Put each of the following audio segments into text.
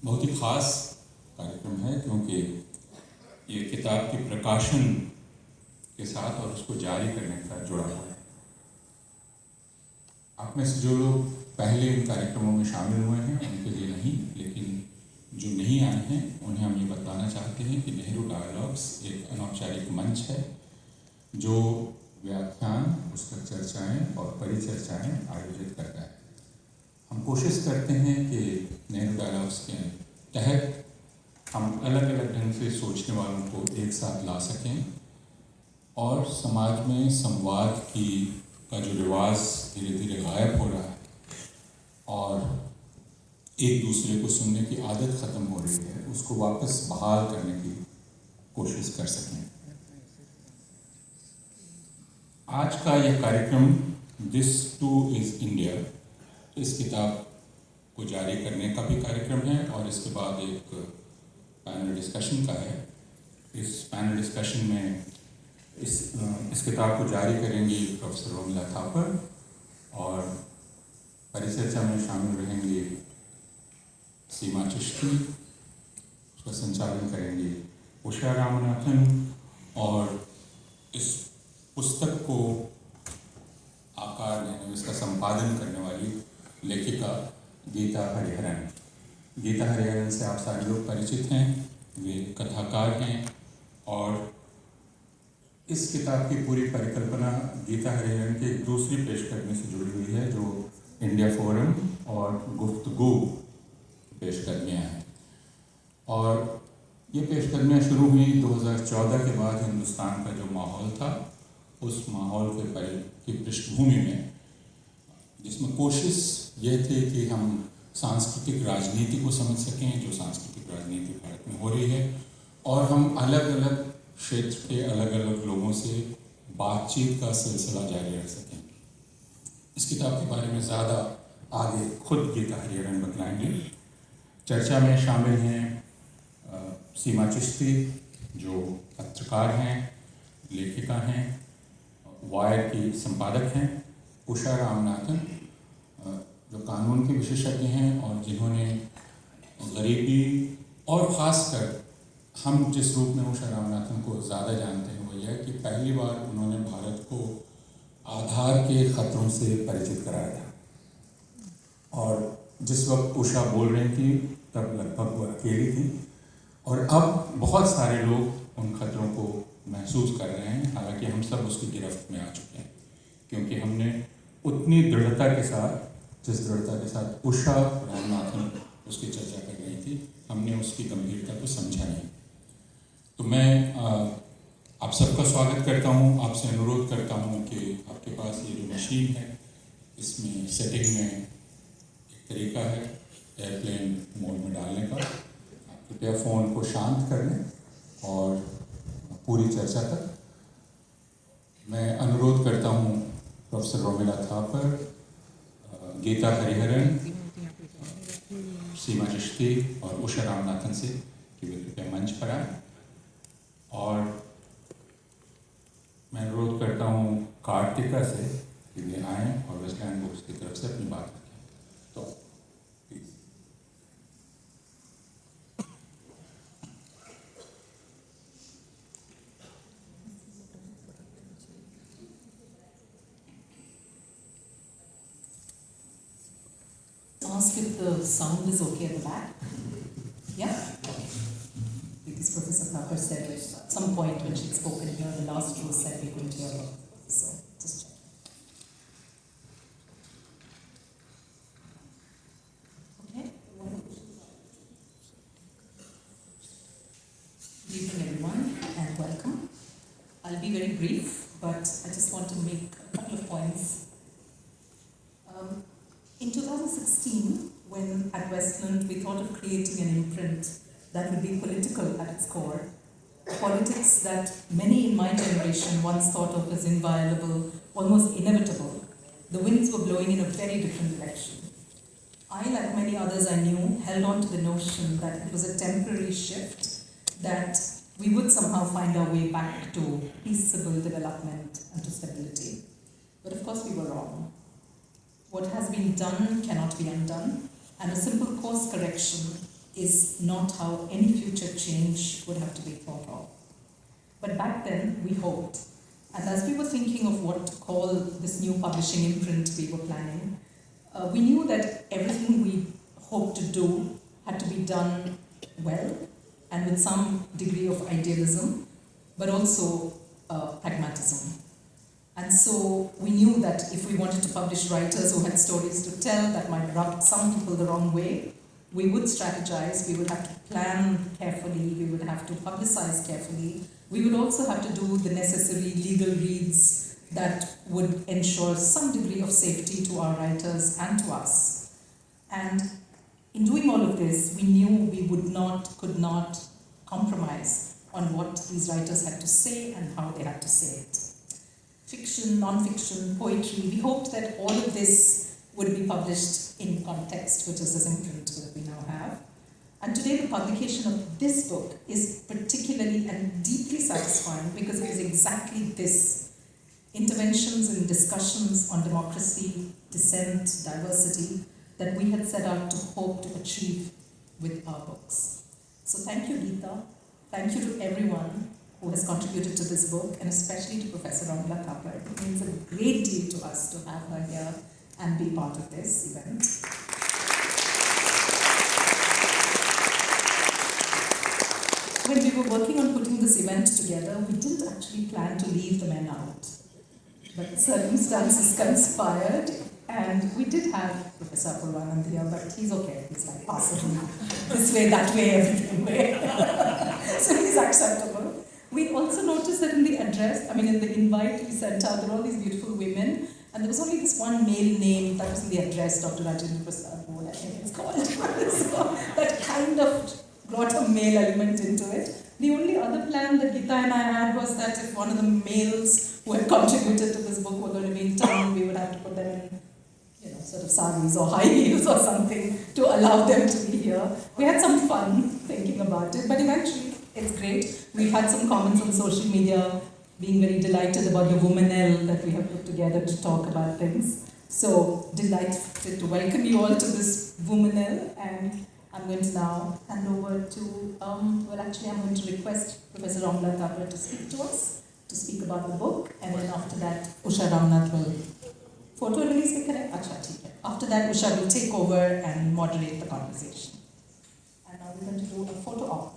बहुत ही ख़ास कार्यक्रम है क्योंकि ये किताब के प्रकाशन के साथ और उसको जारी करने के साथ जुड़ा हुआ है। आप में से जो लोग पहले इन कार्यक्रमों में शामिल हुए हैं उनके लिए नहीं, लेकिन जो नहीं आए हैं उन्हें हम ये बताना चाहते हैं कि नेहरू डायलॉग्स एक अनौपचारिक मंच है जो व्याख्यान, पुस्तक चर्चाएं और परिचर्चाएं आयोजित करता है। हम कोशिश करते हैं कि नेहरू डायलॉग्स के तहत हम अलग अलग ढंग से सोचने वालों को एक साथ ला सकें और समाज में संवाद का जो रिवाज धीरे धीरे गायब हो रहा है और एक दूसरे को सुनने की आदत ख़त्म हो रही है, उसको वापस बहाल करने की कोशिश कर सकें। आज का यह कार्यक्रम दिस टू इज़ इंडिया, इस किताब को जारी करने का भी कार्यक्रम है और इसके बाद एक पैनल डिस्कशन का है। इस पैनल डिस्कशन में इस किताब को जारी करेंगी प्रोफेसर रोमिला थापर और परिचर्चा में शामिल रहेंगे सीमा चिश्ती, उसका संचालन करेंगी उषा रामनाथन और इस पुस्तक को आकार देने, इसका संपादन करने वाली लेखिका गीता हरिहरन। गीता हरिहरन से आप सारे लोग परिचित हैं, वे कथाकार हैं और इस किताब की पूरी परिकल्पना गीता हरिहरन के दूसरी पेशकदमी से जुड़ी हुई है जो इंडिया फोरम और गुफ्तगू पेशकदमियाँ हैं। और ये पेशकदमियाँ शुरू हुई 2014 के बाद हिंदुस्तान का जो माहौल था उस माहौल की पृष्ठभूमि में, जिसमें कोशिश ये थी कि हम सांस्कृतिक राजनीति को समझ सकें, जो सांस्कृतिक राजनीति भारत में हो रही है, और हम अलग अलग क्षेत्र के अलग अलग लोगों से बातचीत का सिलसिला जारी रख सकें। इस किताब के बारे में ज़्यादा आगे खुद गीता हरिहरन बतलाएंगे। चर्चा में शामिल हैं सीमा चिश्ती जो पत्रकार हैं, लेखिका हैं, वायर की संपादक हैं, उषा रामनाथन जो कानून के विशेषज्ञ हैं और जिन्होंने गरीबी और ख़ासकर हम जिस रूप में उषा रामनाथन को ज़्यादा जानते हैं वो यह है कि पहली बार उन्होंने भारत को आधार के ख़तरों से परिचित कराया था। और जिस वक्त उषा बोल रही थी तब लगभग वो अकेली थी और अब बहुत सारे लोग उन खतरों को महसूस कर रहे हैं, हालांकि हम सब उसकी गिरफ्त में आ चुके हैं क्योंकि हमने उतनी दृढ़ता के साथ, जिस दृढ़ता के साथ उषा रामनाथन उसकी चर्चा कर रही थी, हमने उसकी गंभीरता को समझा नहीं। तो मैं आप सबका स्वागत करता हूँ, आपसे अनुरोध करता हूँ कि आपके पास ये जो मशीन है इसमें सेटिंग में एक तरीका है एयरप्लेन मोड में डालने का। आप कृपया फ़ोन को शांत कर लें और पूरी चर्चा तक मैं अनुरोध करता हूँ प्रोफेसर रोमिला थापर, गीता हरिहरन, सीमा चिश्ती और उषा रामनाथन से कि वे कृपया मंच पर आए। और मैं अनुरोध करता हूँ कार्तिका से कि वे आएँ और वेस्टलैंड बुक्स की तरफ से अपनी बात रखें। तो please. Ask if the sound is okay at the back. Yeah? Because Professor Thapar said at some point when she'd spoken here, the last row said we couldn't hear her. So, just check. Okay? Good evening, everyone, and welcome. I'll be very brief, but I just want to make a couple of points. In 2016, when at Westland we thought of creating an imprint that would be political at its core, politics that many in my generation once thought of as inviolable, almost inevitable, the winds were blowing in a very different direction. I, like many others I knew, held on to the notion that it was a temporary shift, that we would somehow find our way back to peaceable development and to stability. But of course we were wrong. What has been done cannot be undone, and a simple course correction is not how any future change would have to be thought of. But back then, we hoped. And as we were thinking of what to call this new publishing imprint we were planning, we knew that everything we hoped to do had to be done well and with some degree of idealism, but also pragmatism. And so we knew that if we wanted to publish writers who had stories to tell that might rub some people the wrong way, we would strategize, we would have to plan carefully, we would have to publicize carefully. We would also have to do the necessary legal reads that would ensure some degree of safety to our writers and to us. And in doing all of this, we knew we could not compromise on what these writers had to say and how they had to say it. Fiction, non-fiction, poetry, we hoped that all of this would be published in context, which is this imprint that we now have. And today the publication of this book is particularly and deeply satisfying because it is exactly this: interventions and discussions on democracy, dissent, diversity, that we had set out to hope to achieve with our books. So thank you, Githa. Thank you to everyone who has contributed to this book, and especially to Professor Romila Thapar. It means a great deal to us to have her here and be part of this event. When we were working on putting this event together, we didn't actually plan to leave the men out. But circumstances conspired, and we did have Professor Purvanand here, but he's okay. He's like passing this way, that way, every way. So he's acceptable. We also noticed that in the address, in the invite we sent out, there were all these beautiful women, and there was only this one male name that was in the address, Dr. Rajendra Prasad, I think it's called. So that kind of brought a male element into it. The only other plan that Githa and I had was that if one of the males who had contributed to this book were going to be in town, we would have to put them in, sort of saris or high heels or something to allow them to be here. We had some fun thinking about it, but eventually it's great. We've had some comments on social media being very delighted about the womanelle that we have put together to talk about things. So delighted to welcome you all to this womanelle, and I'm going to now hand over to, I'm going to request Professor Romila Thapar to speak to us, to speak about the book, and then after that, Usha Ramanathan will photo release. After that, Usha will take over and moderate the conversation. And now we're going to do a photo op.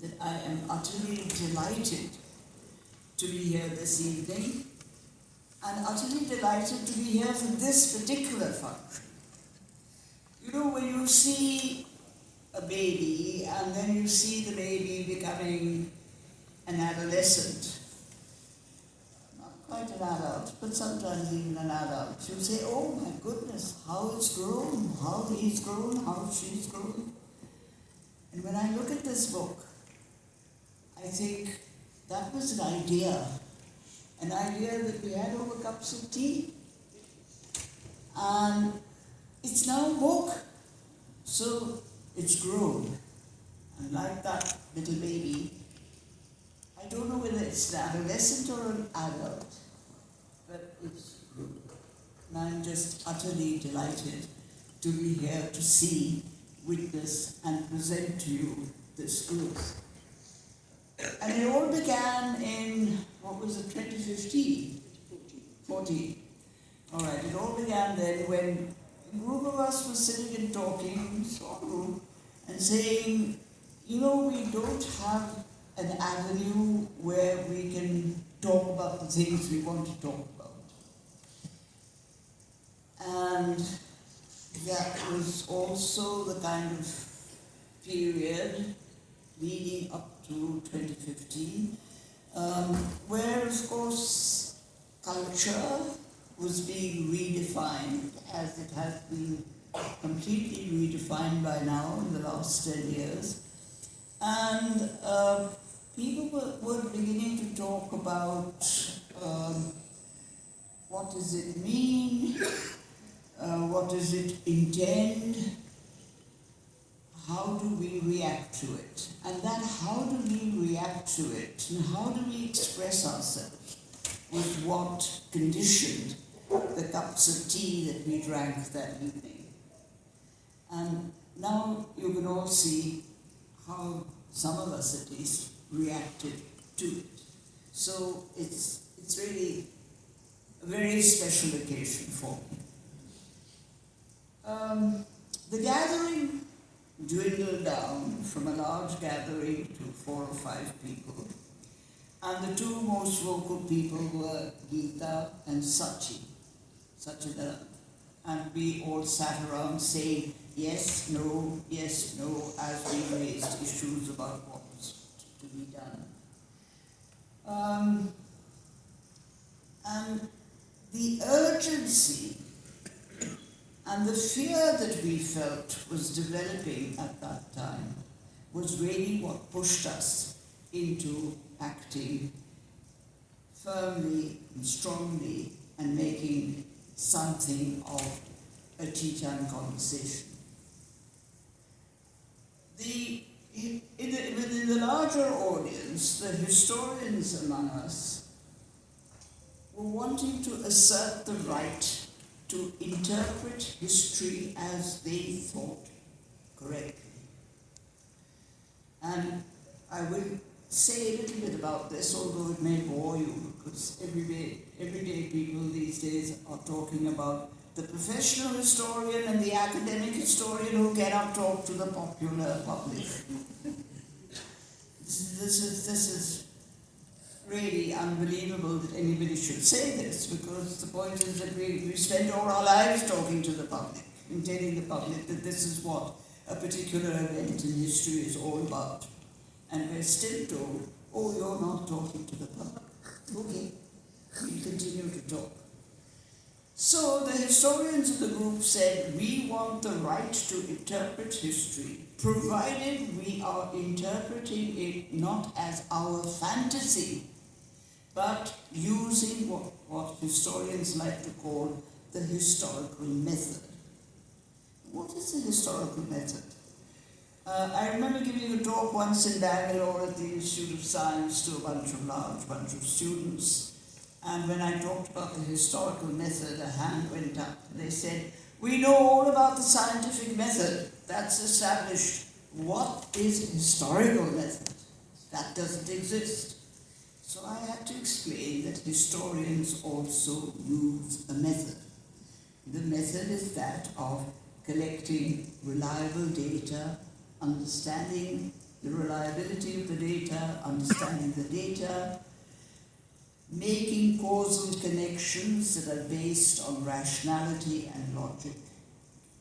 That I am utterly delighted to be here this evening, and utterly delighted to be here for this particular function. When you see a baby and then you see the baby becoming an adolescent, not quite an adult, but sometimes even an adult, you say, oh my goodness, how it's grown, how he's grown, how she's grown. And when I look at this book, I think that was an idea that we had over cups of tea. And it's now a book, so it's grown. And like that little baby, I don't know whether it's an adolescent or an adult, but it's grown. And I'm just utterly delighted to be here to see, witness and present to you this growth. And it all began in, 2015? 14. All right, it all began then when a group of us were sitting and talking, small group, and saying, we don't have an avenue where we can talk about the things we want to talk about. And that was also the kind of period leading up to 2015, where, of course, culture was being redefined, as it has been completely redefined by now in the last 10 years. And people were beginning to talk about what does it mean, what does it intend, how do we react to it? And that how do we react to it and how do we express ourselves was what conditioned the cups of tea that we drank that evening. And now you can all see how some of us at least reacted to it. So it's really a very special occasion for me. The gathering dwindled down from a large gathering to 4 or 5 people. And the two most vocal people were Githa and Sachidanand. And we all sat around saying yes, no, as we raised issues about what was to be done. And the urgency and the fear that we felt was developing at that time was really what pushed us into acting firmly and strongly and making something of a tea time conversation. Within the larger audience, the historians among us were wanting to assert the right to interpret history as they thought correctly. And I will say a little bit about this, although it may bore you, because everyday people these days are talking about the professional historian and the academic historian who cannot talk to the popular public. This is really unbelievable that anybody should say this, because the point is that we spend all our lives talking to the public and telling the public that this is what a particular event in history is all about. And we're still told, oh, you're not talking to the public. Okay, we'll continue to talk. So the historians of the group said, we want the right to interpret history, provided we are interpreting it not as our fantasy, but using what historians like to call the historical method. What is the historical method? I remember giving a talk once in Bangalore at the Institute of Science to a large bunch of students. And when I talked about the historical method, a hand went up. They said, we know all about the scientific method. That's established. What is historical method? That doesn't exist. So I had to explain that historians also use a method. The method is that of collecting reliable data, understanding the reliability of the data, understanding the data, making causal connections that are based on rationality and logic,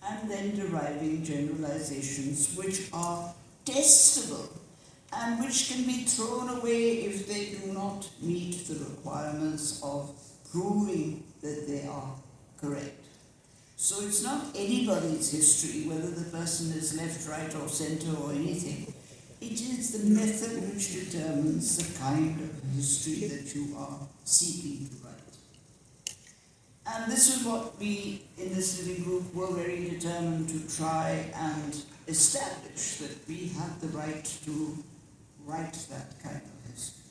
and then deriving generalizations which are testable and which can be thrown away if they do not meet the requirements of proving that they are correct. So it's not anybody's history, whether the person is left, right, or center, or anything. It is the method which determines the kind of history that you are seeking to write. And this is what we, in this little group, were very determined to try and establish, that we have the right to write that kind of history.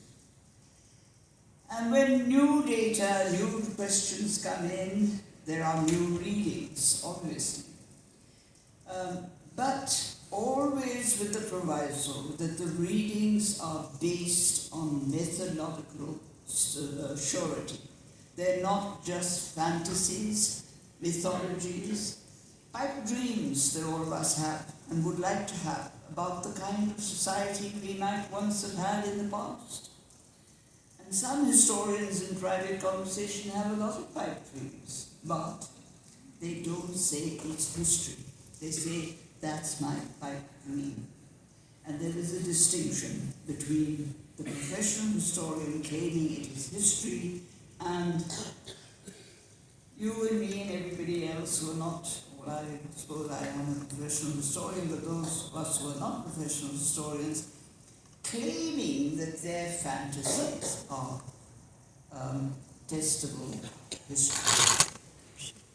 And when new data, new questions come in, there are new readings, obviously. But always with the proviso that the readings are based on methodological surety. They're not just fantasies, mythologies, pipe dreams that all of us have and would like to have about the kind of society we might once have had in the past. And some historians in private conversation have a lot of pipe dreams, but they don't say it's history. They say, that's my pipe dream. And there is a distinction between the professional historian claiming it is history and you and me and everybody else who are not, well, I suppose I am a professional historian, but those of us who are not professional historians claiming that their fantasies are testable history.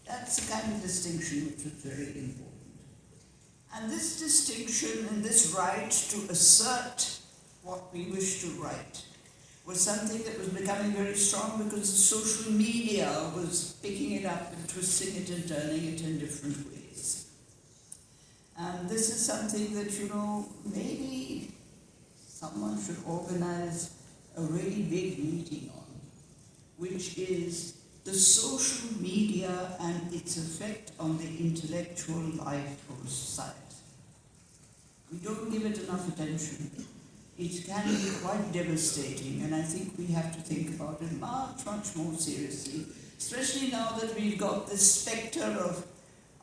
That's the kind of distinction which is very important. And this distinction and this right to assert what we wish to write was something that was becoming very strong because the social media was picking it up and twisting it and turning it in different ways. And this is something that, maybe someone should organize a really big meeting on, which is the social media and its effect on the intellectual life of society. We don't give it enough attention. It can be quite devastating, and I think we have to think about it much, much more seriously, especially now that we've got this spectre of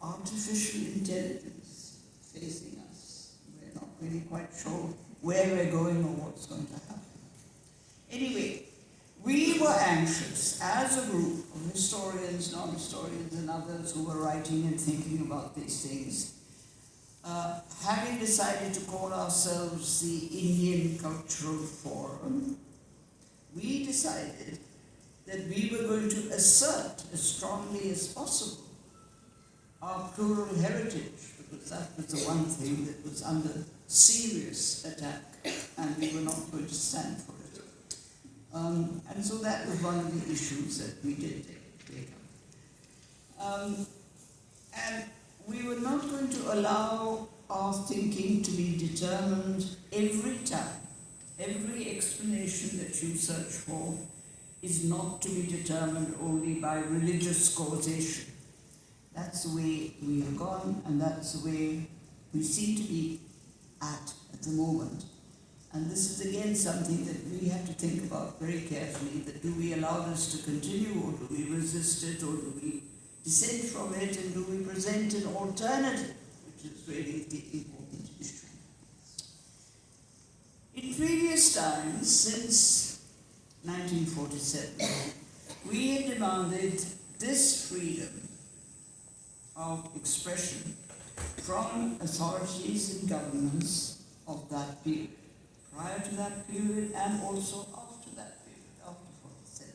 artificial intelligence facing us. We're not really quite sure where we're going or what's going to happen. Anyway, we were anxious as a group of historians, non-historians, and others who were writing and thinking about these things, having decided to call ourselves the Indian Cultural Forum, we decided that we were going to assert as strongly as possible our plural heritage, because that was the one thing that was under serious attack, and we were not going to stand for it. And so that was one of the issues that we did take up. And we were not going to allow our thinking to be determined every time. Every explanation that you search for is not to be determined only by religious causation. That's the way we have gone, and that's the way we seem to be at the moment. And this is again something that we have to think about very carefully, that do we allow this to continue, or do we resist it, or do we dissent from it, and do we present an alternative, which is really the important issue. In previous times, since 1947, we have demanded this freedom of expression from authorities and governments of that period, prior to that period and also after that period, after 47.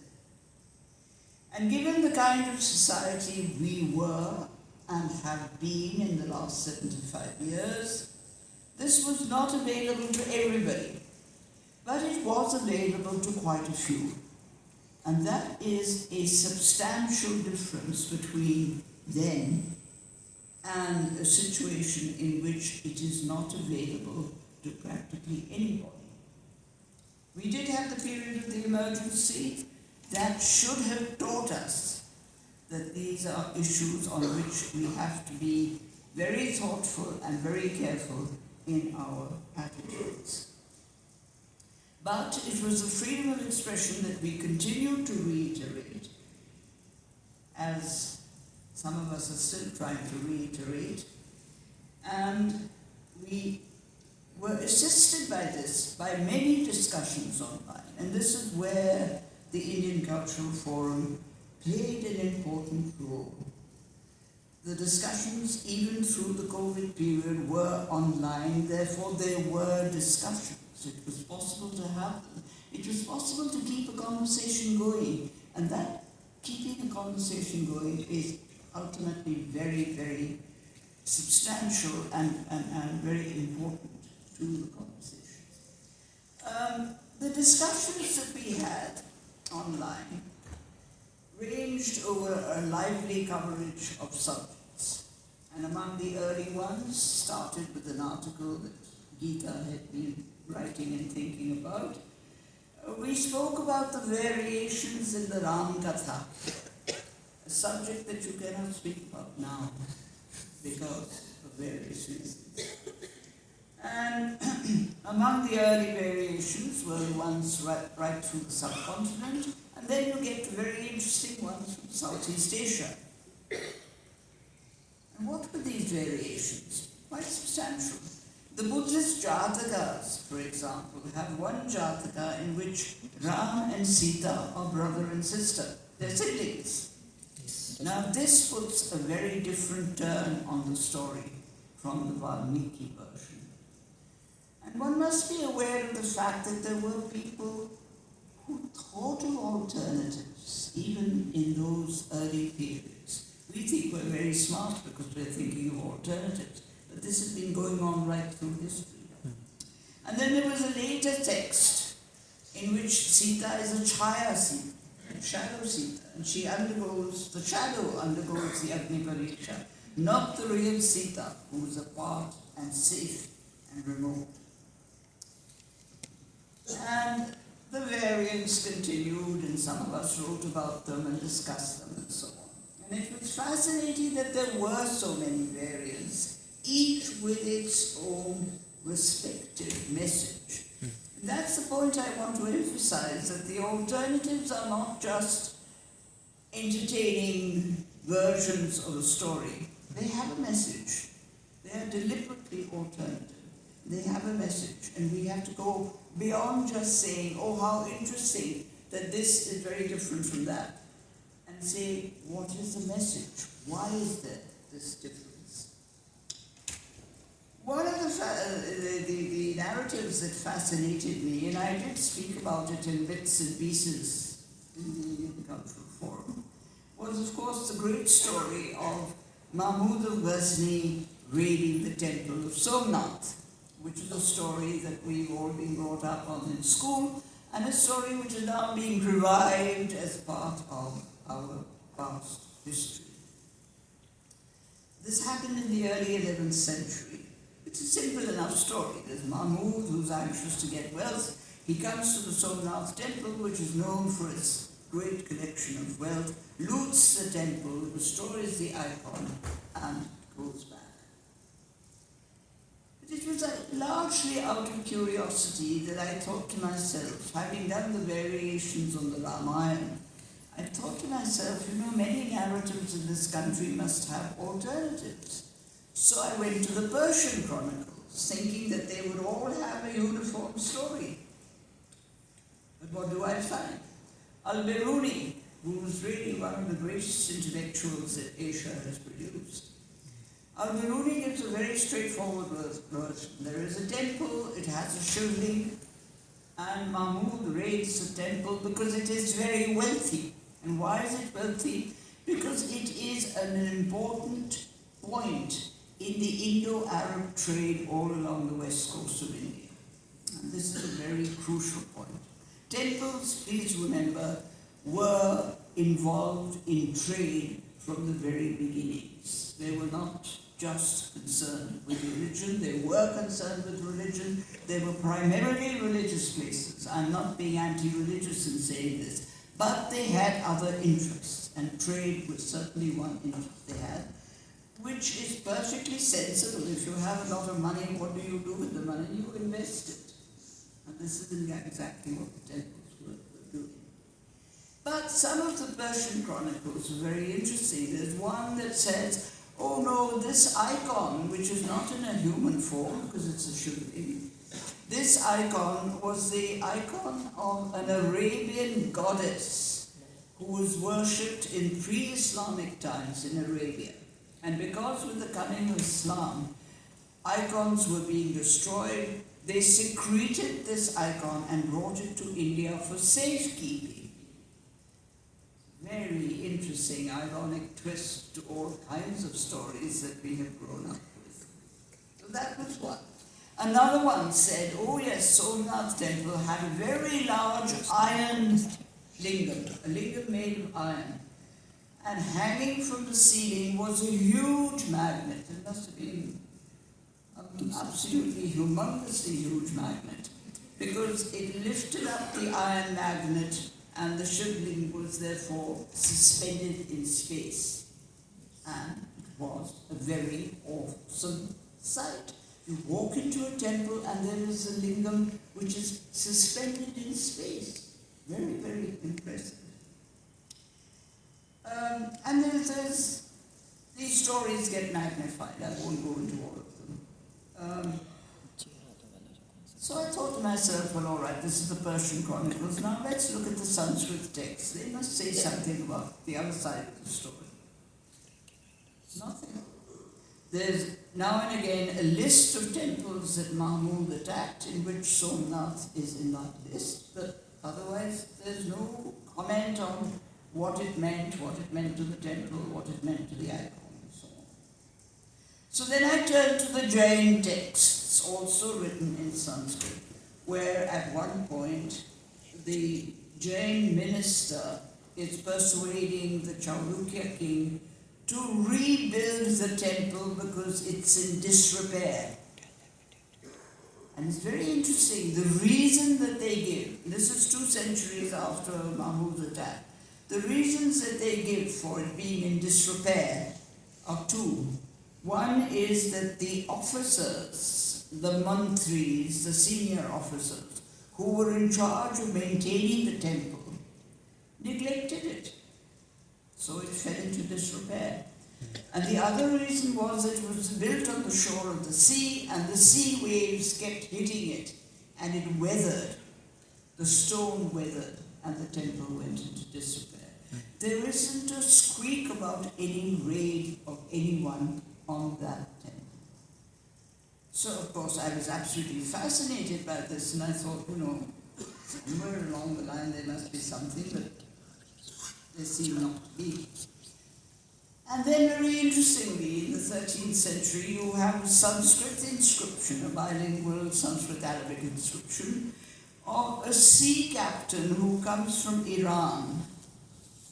And given the kind of society we were and have been in the last 75 years, this was not available to everybody, but it was available to quite a few. And that is a substantial difference between then and a situation in which it is not available to practically anybody. We did have the period of the emergency that should have taught us that these are issues on which we have to be very thoughtful and very careful in our attitudes. But it was the freedom of expression that we continue to reiterate, as some of us are still trying to reiterate, and we were assisted by this, by many discussions online, and this is where the Indian Cultural Forum played an important role. The discussions, even through the COVID period, were online, therefore there were discussions. It was possible to have them. It was possible to keep a conversation going, and that keeping a conversation going is ultimately very, very substantial and very important to the conversation. The discussions that we had online ranged over a lively coverage of subjects, and among the early ones started with an article that Githa had been writing and thinking about. We spoke about the variations in the Ram Katha, a subject that you cannot speak about now because of various reasons. And among the early variations were the ones right through the subcontinent, and then you get the very interesting ones from Southeast Asia. And what were these variations? Quite substantial. The Buddhist Jatakas, for example, have one Jataka in which Ram and Sita are brother and sister. They're siblings. Now this puts a very different turn on the story from the Valmiki version. And one must be aware of the fact that there were people who thought of alternatives, even in those early periods. We think we're very smart because we're thinking of alternatives. that this had been going on right through history. And then there was a later text in which Sita is a Chaya Sita, a shadow Sita, and the shadow undergoes the Agni Pariksha, not the real Sita, who is apart and safe and remote. And the variants continued, and some of us wrote about them and discussed them and so on. And it was fascinating that there were so many variants, each with its own respective message. And that's the point I want to emphasize, that the alternatives are not just entertaining versions of a story. They have a message. They are deliberately alternative. They have a message, and we have to go beyond just saying, oh, how interesting that this is very different from that, and say, what is the message? Why is there this difference? One of the narratives that fascinated me, and I did speak about it in bits and pieces in the Indian Cultural Forum, was of course the great story of Mahmud of Ghazni raiding the temple of Somnath, which is a story that we've all been brought up on in school, and a story which is now being revived as part of our past history. This happened in the early 11th century. It's a simple enough story. There's Mahmud, who's anxious to get wealth. He comes to the Somnath temple, which is known for its great collection of wealth, loots the temple, destroys the icon, and goes back. But it was largely out of curiosity that I thought to myself, having done the variations on the Ramayana, I thought to myself, many narratives in this country must have alternatives. So I went to the Persian chronicles, thinking that they would all have a uniform story. But what do I find? Al-Biruni, who was really one of the greatest intellectuals that Asia has produced. Al-Biruni gives a very straightforward version. There is a temple, it has a shivling, and Mahmud raids the temple because it is very wealthy. And why is it wealthy? Because it is an important point in the Indo-Arab trade all along the west coast of India. And this is a very crucial point. Temples, please remember, were involved in trade from the very beginnings. They were not just concerned with religion, they were concerned with religion. They were primarily religious places. I'm not being anti-religious in saying this, but they had other interests, and trade was certainly one interest they had, which is perfectly sensible. If you have a lot of money, what do you do with the money? You invest it. And this isn't exactly what the temples were doing. But some of the Persian chronicles are very interesting. There's one that says, oh no, this icon, which is not in a human form, because it's a shivling, this icon was the icon of an Arabian goddess who was worshipped in pre-Islamic times in Arabia. And because with the coming of Islam, icons were being destroyed, they secreted this icon and brought it to India for safekeeping. Very interesting, ironic twist to all kinds of stories that we have grown up with. So that was one. Another one said, oh yes, Somnath temple had a very large iron lingam, a lingam made of iron. And hanging from the ceiling was a huge magnet. It must have been an absolutely humongously huge magnet, because it lifted up the iron magnet and the shivling was therefore suspended in space. And it was a very awesome sight. You walk into a temple and there is a lingam which is suspended in space. Very, very impressive. And there's these stories get magnified. I won't go into all of them. So I thought to myself, well, all right, this is the Persian chronicles. Now let's look at the Sanskrit texts. They must say something about the other side of the story. Nothing. There's now and again a list of temples that Mahmud attacked, in which Somnath is in that list, but otherwise there's no comment on what it meant to the temple, what it meant to the icon, and so on. So then I turned to the Jain texts, also written in Sanskrit, where at one point the Jain minister is persuading the Chalukya king to rebuild the temple because it's in disrepair. And it's very interesting, the reason that they give, this is 2 centuries after Mahmud's attack, the reasons that they give for it being in disrepair are 2. One is that the officers, the mantris, the senior officers, who were in charge of maintaining the temple, neglected it. So it fell into disrepair. And the other reason was that it was built on the shore of the sea, and the sea waves kept hitting it, and it weathered. The stone weathered, and the temple went into disrepair. There isn't a squeak about any raid of anyone on that temple. So, of course, I was absolutely fascinated by this, and I thought, somewhere along the line there must be something, but there seemed not to be. And then, very interestingly, in the 13th century, you have a Sanskrit inscription, a bilingual Sanskrit-Arabic inscription, of a sea captain who comes from Iran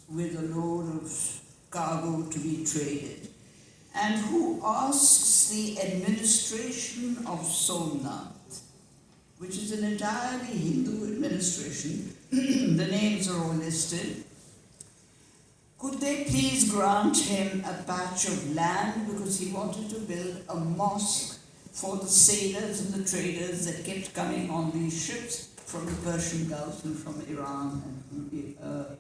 with a load of cargo to be traded, and who asks the administration of Somnath, which is an entirely Hindu administration, the names are all listed, could they please grant him a patch of land because he wanted to build a mosque for the sailors and the traders that kept coming on these ships from the Persian Gulf and from Iran and from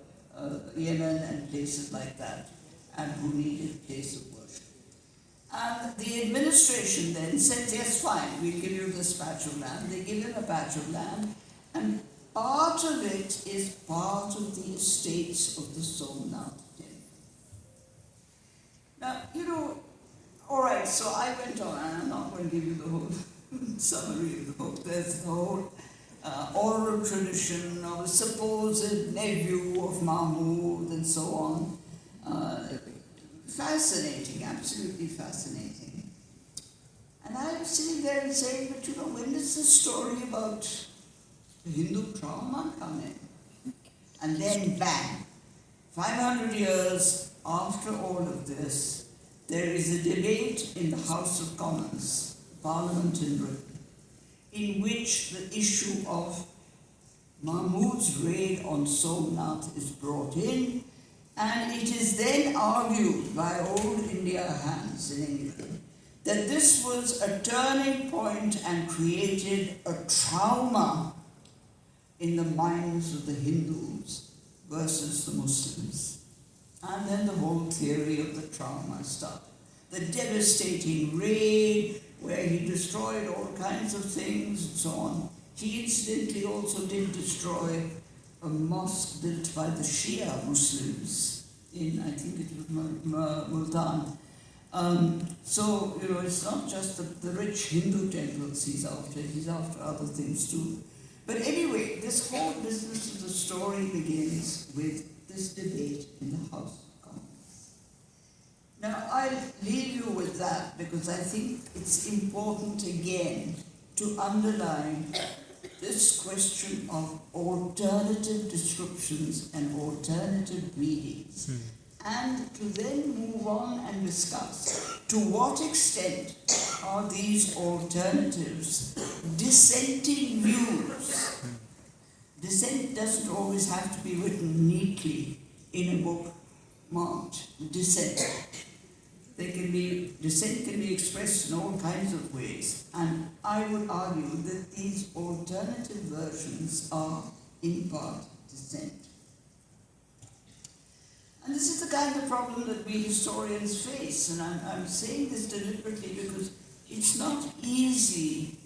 Yemen and places like that, and who needed a place of worship. And the administration then said, yes, fine, we'll give you this patch of land. They give him a patch of land, and part of it is part of the estates of the Somnath temple. Now, all right, so I went on, and I'm not going to give you the whole summary of the book. There's the whole oral tradition of a supposed nephew of Mahmud and so on. Fascinating, absolutely fascinating. And I was sitting there and saying, but when does the story about the Hindu trauma come in? And then bang, 500 years after all of this, there is a debate in the House of Commons, Parliament in Britain, in which the issue of Mahmud's raid on Somnath is brought in, and it is then argued by old India hands in England that this was a turning point and created a trauma in the minds of the Hindus versus the Muslims. And then the whole theory of the trauma started. The devastating raid where he destroyed all kinds of things and so on. He incidentally also did destroy a mosque built by the Shia Muslims in, I think it was Multan. So, it's not just the rich Hindu temples he's after other things too. But anyway, this whole business of the story begins with this debate in the House of Commons. Now, I'll leave you with that because I think it's important again to underline this question of alternative descriptions and alternative readings, and to then move on and discuss to what extent are these alternatives dissenting views. Dissent doesn't always have to be written neatly in a book marked dissent. Dissent can be expressed in all kinds of ways, and I would argue that these alternative versions are in part dissent. And this is the kind of problem that we historians face, and I'm saying this deliberately because it's not easy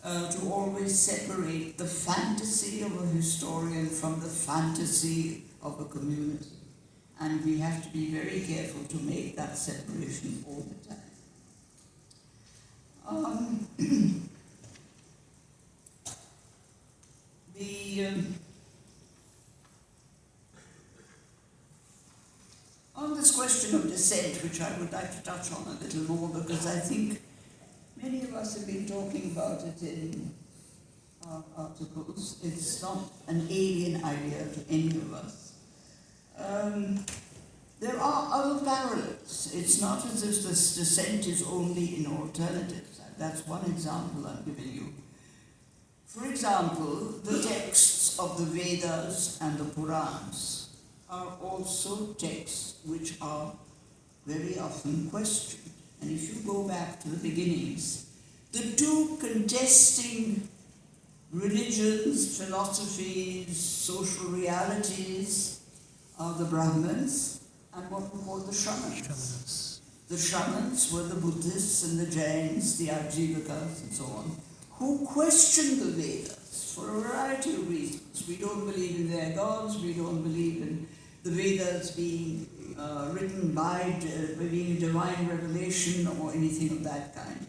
to always separate the fantasy of a historian from the fantasy of a community. And we have to be very careful to make that separation all the time. On this question question of dissent, which I would like to touch on a little more, because I think many of us have been talking about it in our articles. It's not an alien idea to any of us. There are other parallels. It's not as if this dissent is only in alternatives. That's one example I'm giving you. For example, the texts of the Vedas and the Purans are also texts which are very often questioned. And if you go back to the beginnings, the two contesting religions, philosophies, social realities are the Brahmins and what we call the Shamans. The Shamans were the Buddhists and the Jains, the Ajivikas and so on, who questioned the Vedas for a variety of reasons. We don't believe in their gods, we don't believe in the Vedas being written by being a divine revelation or anything of that kind.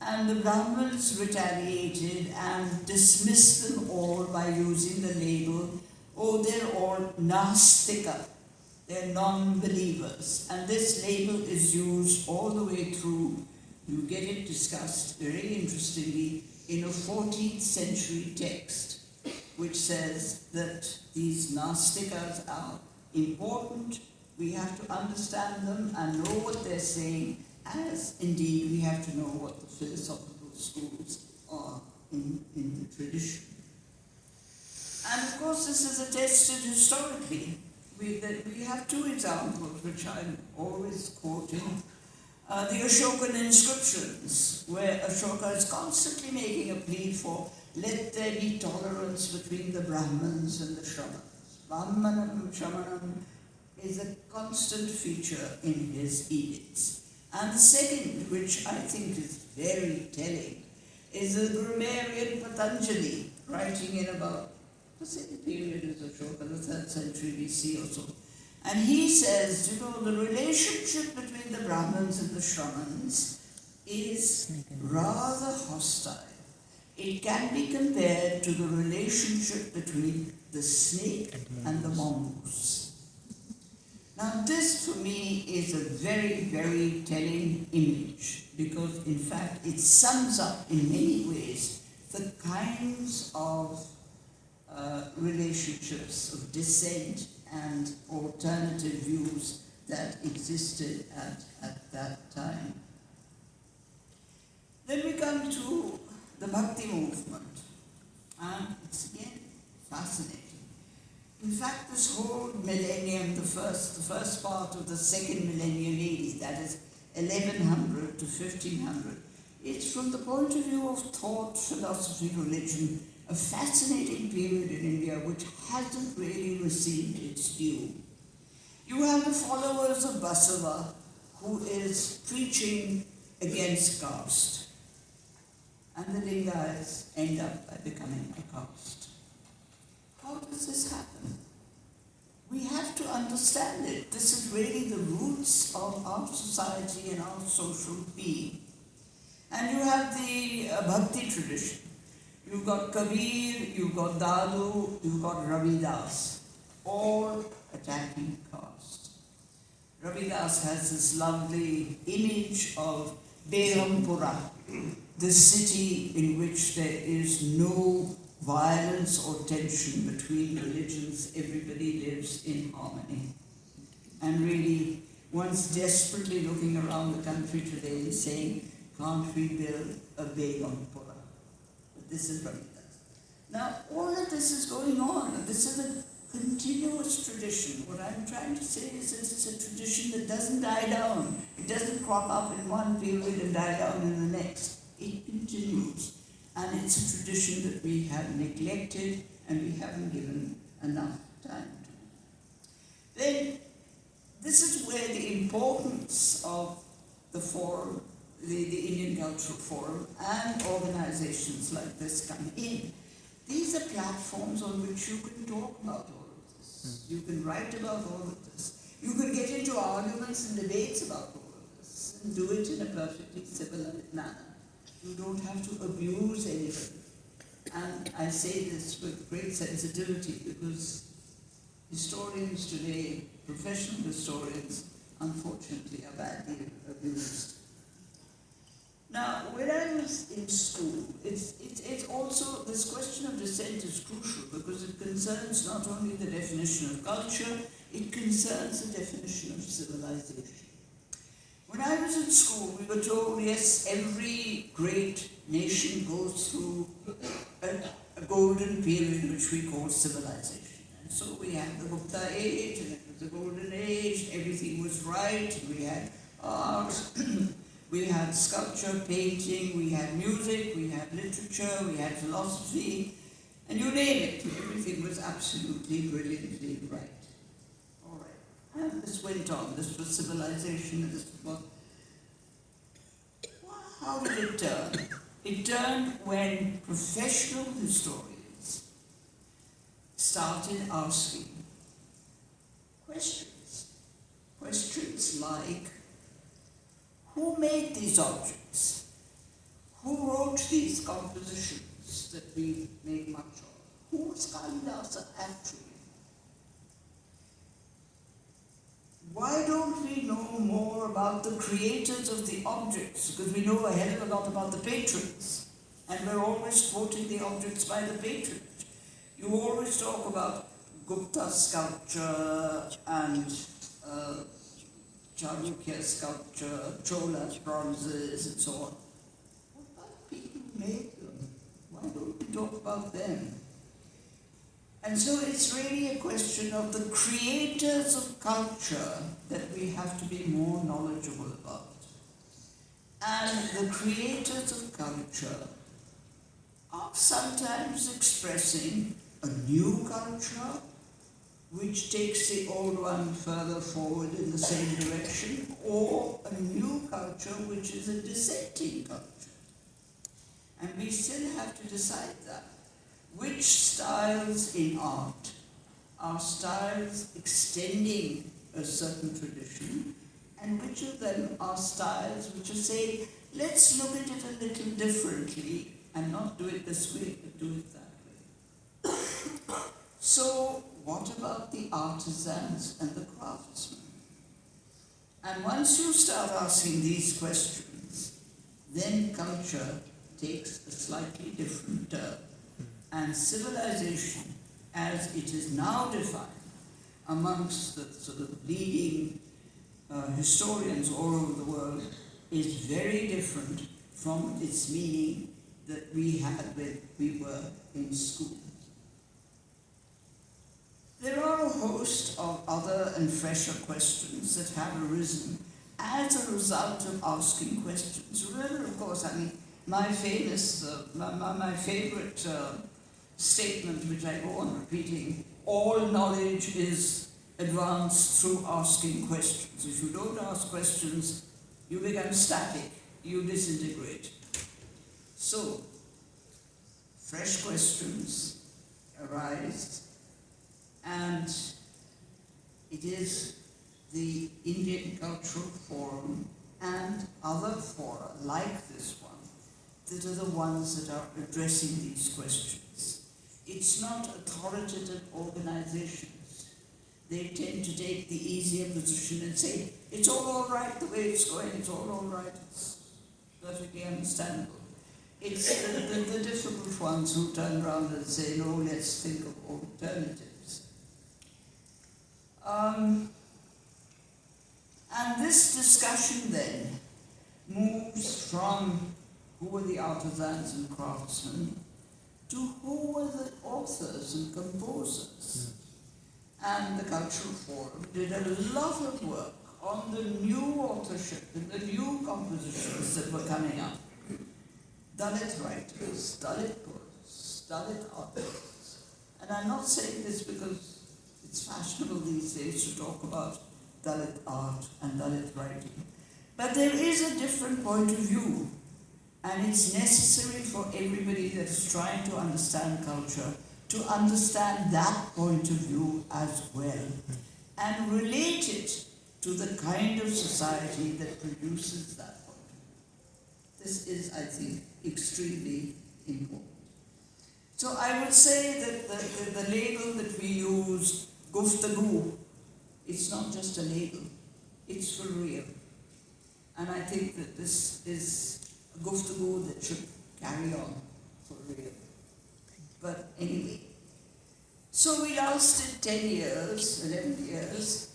And the Brahmins retaliated and dismissed them all by using the label, oh, they're all Nastika, they're non-believers. And this label is used all the way through. You get it discussed very interestingly in a 14th century text, which says that these Nastikas are important. We have to understand them and know what they're saying, as indeed we have to know what the philosophical schools are in the tradition. And of course this is attested historically. We have two examples which I'm always quoting. The Ashokan inscriptions, where Ashoka is constantly making a plea for let there be tolerance between the Brahmins and the Shamans. Brahmanam, Shamanam is a constant feature in his edicts. And the second, which I think is very telling, is the grammarian Patanjali, writing in about the same period as Ashoka, the 3rd century BC or so. And he says, the relationship between the Brahmins and the Shamans is rather hostile. It can be compared to the relationship between the snake and the mongoose. Now this for me is a very, very telling image, because in fact it sums up in many ways the kinds of relationships of dissent and alternative views that existed at that time. Then we come to the Bhakti movement, and it's again fascinating. In fact, this whole millennium, the first part of the second millennium AD, that is 1100 to 1500, it's from the point of view of thought, philosophy, religion, a fascinating period in India which hasn't really received its due. You have the followers of Basava, who is preaching against caste, and the Lingayats end up by becoming a caste. How does this happen? We have to understand it. This is really the roots of our society and our social being. And you have the Bhakti tradition. You've got Kabir, you've got Dadu, you've got Ravidas, all attacking caste. Ravidas has this lovely image of Berampura, the city in which there is no violence or tension between religions, everybody lives in harmony. And really, one's desperately looking around the country today and saying, can't we build a Berampura? But this is Ravidas. Now, all of this is going on, and this is a continuous tradition. What I'm trying to say is that it's a tradition that doesn't die down. It doesn't crop up in one period and die down in the next. It continues. And it's a tradition that we have neglected and we haven't given enough time to. Then, this is where the importance of the forum, the Indian Cultural Forum, and organizations like this come in. These are platforms on which you can talk about all of this. You can write about all of this. You can get into arguments and debates about all of this and do it in a perfectly civilized manner. You don't have to abuse anybody. And I say this with great sensitivity because historians today, professional historians, unfortunately are badly abused. Now, when I was in school, it's also, this question of dissent is crucial because it concerns not only the definition of culture, it concerns the definition of civilization. When I was in school, we were told, yes, every great nation goes through a golden period which we call civilization. And so we had the Gupta age, and it was the golden age, everything was right, we had art, we had sculpture, painting, we had music, we had literature, we had philosophy, and you name it, everything was absolutely brilliantly right. All right. And this went on, this was civilization, and this was... How did it turn? It turned when professional historians started asking questions. Questions like, who made these objects? Who wrote these compositions that we make much of? Who was Kalidasa actually? Why don't we know more about the creators of the objects? Because we know a hell of a lot about the patrons, and we're always quoting the objects by the patronage. You always talk about Gupta sculpture and Chalukya sculpture, Chola bronzes, and so on. What about people who made them? Why don't we talk about them? And so it's really a question of the creators of culture that we have to be more knowledgeable about. And the creators of culture are sometimes expressing a new culture which takes the old one further forward in the same direction, or a new culture which is a dissenting culture. And we still have to decide that. Which styles in art are styles extending a certain tradition, and which of them are styles which are saying, let's look at it a little differently and not do it this way, but do it that way. So, what about the artisans and the craftsmen? And once you start asking these questions, then culture takes a slightly different turn. And civilization, as it is now defined amongst the sort of leading historians all over the world, is very different from its meaning that we had when we were in school. There are a host of other and fresher questions that have arisen as a result of asking questions. Remember, of course, my favorite statement, which I go on repeating, all knowledge is advanced through asking questions. If you don't ask questions, you become static, you disintegrate. So, fresh questions arise, and it is the Indian Cultural Forum and other fora like this one that are the ones that are addressing these questions. It's not authoritative organizations. They tend to take the easier position and say, it's all right the way it's going, it's all right, it's perfectly understandable. It's the difficult ones who turn around and say, no, let's think of alternatives. And this discussion then moves from who were the artisans and craftsmen to who were the authors and composers. And the Cultural Forum did a lot of work on the new authorship and the new compositions that were coming up. Dalit writers, Dalit poets, Dalit artists. And I'm not saying this because it's fashionable these days to talk about Dalit art and Dalit writing. But there is a different point of view, and it's necessary for everybody that is trying to understand culture to understand that point of view as well, and relate it to the kind of society that produces that point of view. This is, I think, extremely important. So I would say that the label that we use, guftagoo, it's not just a label. It's for real. And I think that this is a guftagoo that should carry on for real. But anyway, so we lasted 10 years, 11 years,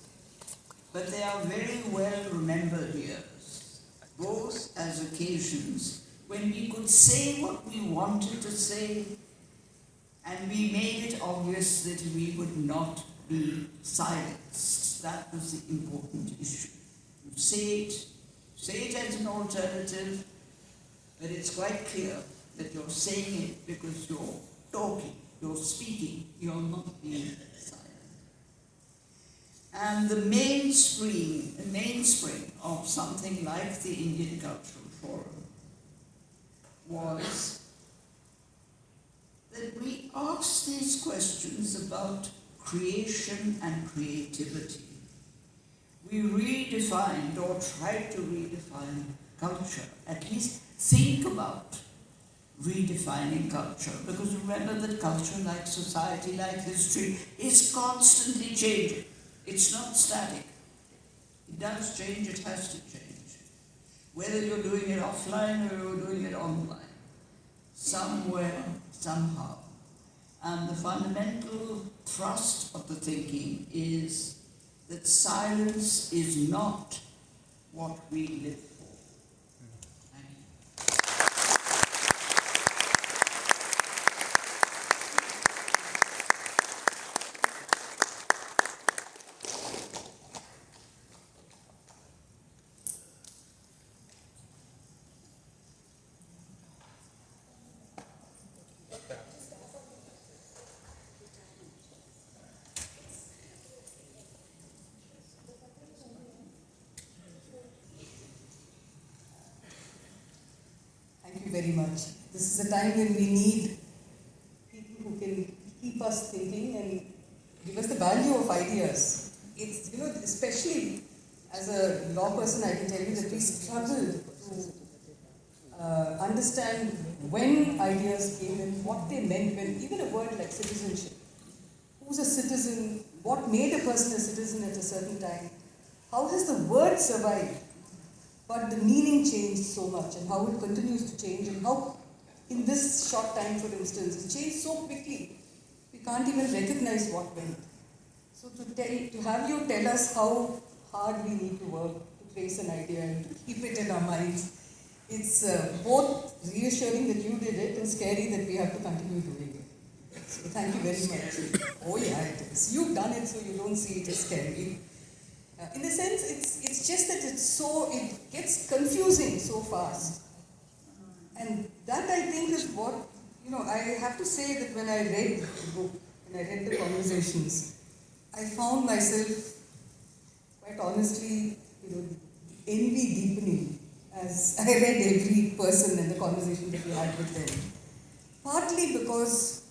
but they are very well remembered years, both as occasions when we could say what we wanted to say, and we made it obvious that we would not be silenced. That was the important issue. You say it as an alternative, but it's quite clear that you're saying it because you're talking, you're speaking, you're not being silent. And the mainspring of something like the Indian Cultural Forum was that we asked these questions about creation and creativity. We redefined or tried to redefine culture, at least think about redefining culture, because remember that culture, like society, like history, is constantly changing. It's not static. It does change, it has to change. Whether you're doing it offline or you're doing it online, somewhere, somehow. And the fundamental thrust of the thinking is that silence is not what we live for. Thank you. Thank you very much. This is a time when we need people who can keep us thinking and give us the value of ideas. It's, especially as a law person, I can tell you that we struggled to understand when ideas came and what they meant, when even a word like citizenship. Who's a citizen? What made a person a citizen at a certain time? How has the word survived? But the meaning changed so much, and how it continues to change, and how in this short time, for instance, it changed so quickly, we can't even recognize what went. So to have you tell us how hard we need to work to trace an idea and to keep it in our minds, it's both reassuring that you did it and scary that we have to continue doing it. So thank you very much. Oh yeah, it is. You've done it, so you don't see it as scary. In a sense, it's just that it gets confusing so fast. And that, I think, is what, I have to say that when I read the book, when I read the conversations, I found myself, quite honestly, envy deepening as I read every person and the conversation that we had with them. Partly because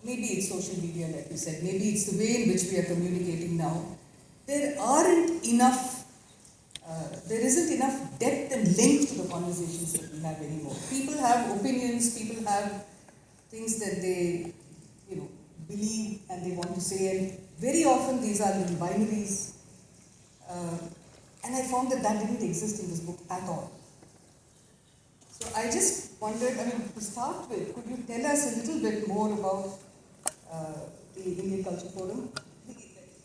maybe it's social media, like you said, maybe it's the way in which we are communicating now. There isn't enough depth and length to the conversations that we have anymore. People have opinions, people have things that they, believe and they want to say, and very often these are little binaries. And I found that didn't exist in this book at all. So I just wondered, to start with, could you tell us a little bit more about the Indian Culture Forum?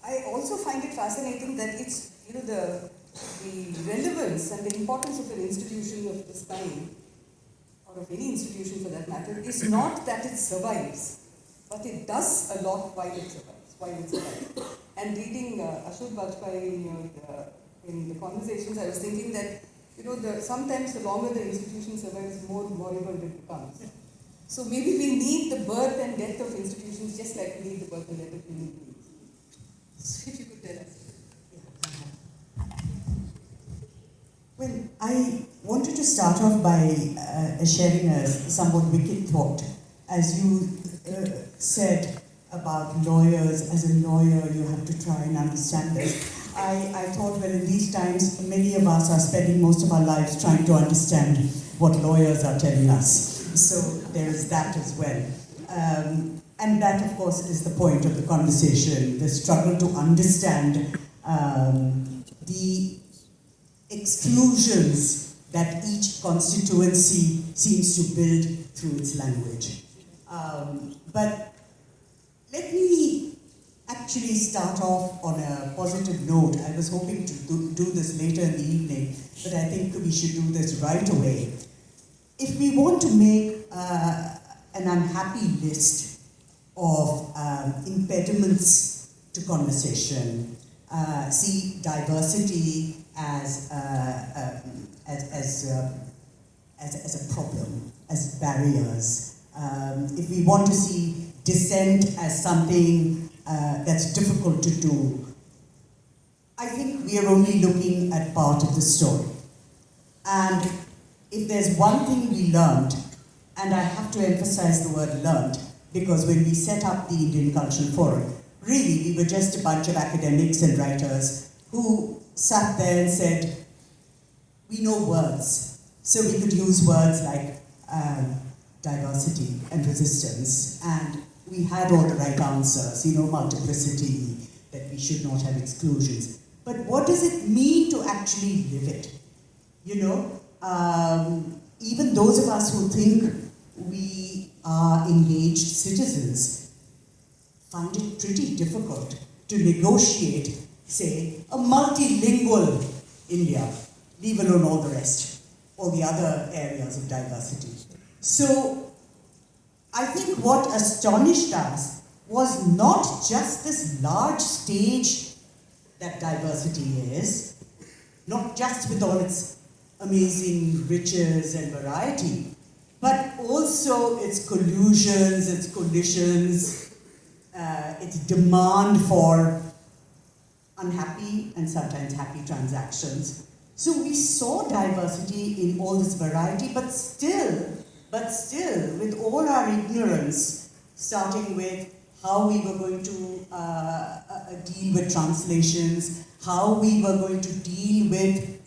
I also find it fascinating that it's, the relevance and the importance of an institution of this kind, or of any institution for that matter, is not that it survives, but it does a lot while it survives. And reading Ashok Bajpai in the conversations, I was thinking that, sometimes the longer the institution survives, the more moribund it becomes. So maybe we need the birth and death of institutions just like we need the birth and death of human beings. So if you could tell us. Well, I wanted to start off by sharing a somewhat wicked thought. As you said about lawyers, as a lawyer you have to try and understand this. I thought, well, in these times, many of us are spending most of our lives trying to understand what lawyers are telling us. So there is that as well. And that, of course, is the point of the conversation, the struggle to understand the exclusions that each constituency seems to build through its language. But let me actually start off on a positive note. I was hoping to do this later in the evening, but I think we should do this right away. If we want to make an unhappy list of impediments to conversation, see diversity as a problem, as barriers. If we want to see dissent as something that's difficult to do, I think we are only looking at part of the story. And if there's one thing we learned, and I have to emphasize the word learned, because when we set up the Indian Cultural Forum, really we were just a bunch of academics and writers who sat there and said, we know words, so we could use words like diversity and resistance, and we had all the right answers, multiplicity, that we should not have exclusions. But what does it mean to actually live it? Even those of us who think we are engaged citizens find it pretty difficult to negotiate, say, a multilingual India, leave alone all the rest, all the other areas of diversity. So I think what astonished us was not just this large stage that diversity is, not just with all its amazing riches and variety, but also its collusions, its collisions, its demand for unhappy and sometimes happy transactions. So we saw diversity in all this variety, but still, with all our ignorance, starting with how we were going to deal with translations, how we were going to deal with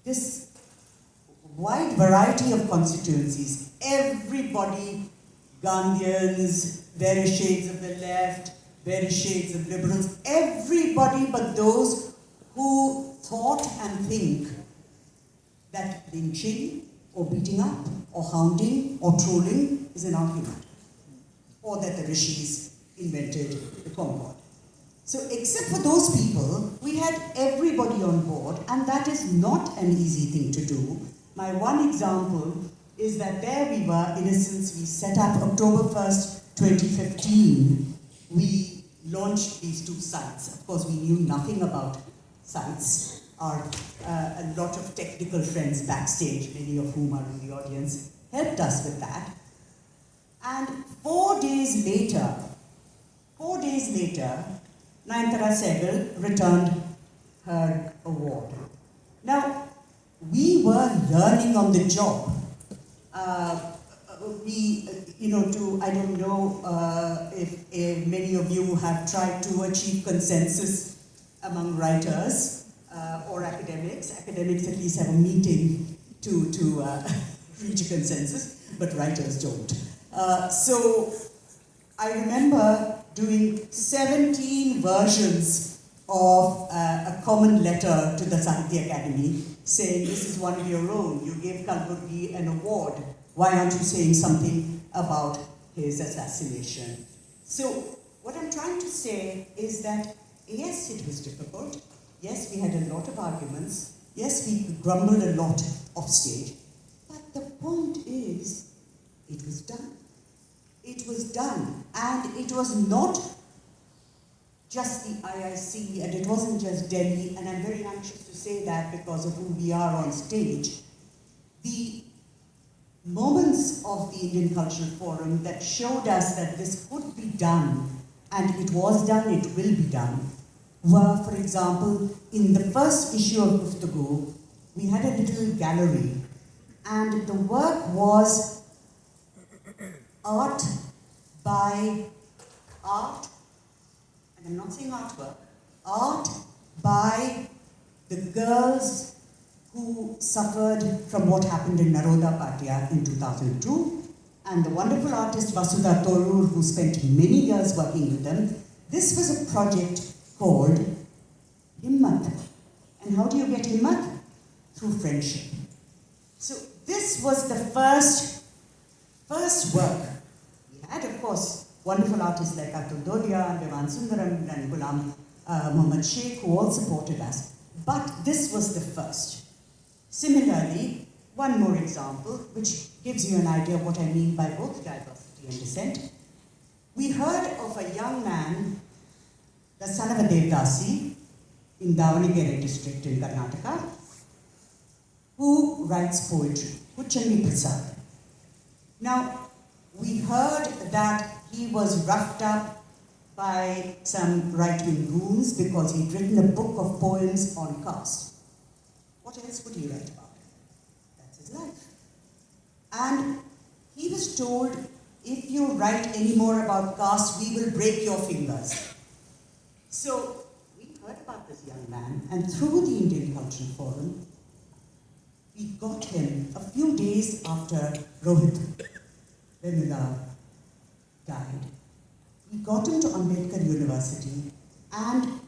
this wide variety of constituencies. Everybody, Gandhians, various shades of the left, various shades of liberals, everybody but those who thought and think that lynching or beating up or hounding or trolling is an argument, or that the rishis invented the Concord. So except for those people, we had everybody on board, and that is not an easy thing to do. My one example is that there we were, Innocence, we set up October 1st, 2015. We launched these two sites. Of course, we knew nothing about sites. A lot of technical friends backstage, many of whom are in the audience, helped us with that. And 4 days later, Nayanthara Sehgal returned her award. Now, we were learning on the job. I don't know if many of you have tried to achieve consensus among writers or academics. Academics at least have a meeting to reach a consensus, but writers don't. So I remember doing 17 versions of a common letter to the Sahitya Academy saying, this is one of your own, you gave Kalburgi an award, why aren't you saying something about his assassination? So what I'm trying to say is that, yes, it was difficult, yes, we had a lot of arguments, yes, we grumbled a lot off stage, but the point is, it was done. It was done, and it was not just the IIC, and it wasn't just Delhi, and I'm very anxious to say that because of who we are on stage. The moments of the Indian Cultural Forum that showed us that this could be done, and it was done, it will be done, were, for example, in the first issue of Guftagu, we had a little gallery, and the work was art by art, and I'm not saying artwork, art by the girls who suffered from what happened in Naroda Patia in 2002, and the wonderful artist Vasudha Torur, who spent many years working with them. This was a project called how do you get himmat? Through friendship. So this was the first work. We had, of course, wonderful artists like Atul Dodia and Devan Sundaram and Ghulam Muhammad Sheikh who all supported us. But this was the first. Similarly, one more example, which gives you an idea of what I mean by both diversity and dissent. We heard of a young man, the son of a Devdasi, in Davanagere district in Karnataka, who writes poetry, Kuchangi Prasad. Now, we heard that he was roughed up by some right-wing goons because he'd written a book of poems on caste. What else would he write about? That's his life. And he was told, if you write any more about caste, we will break your fingers. So we heard about this young man, and through the Indian Cultural Forum, we got him a few days after Romila died. We got him to Ambedkar University, and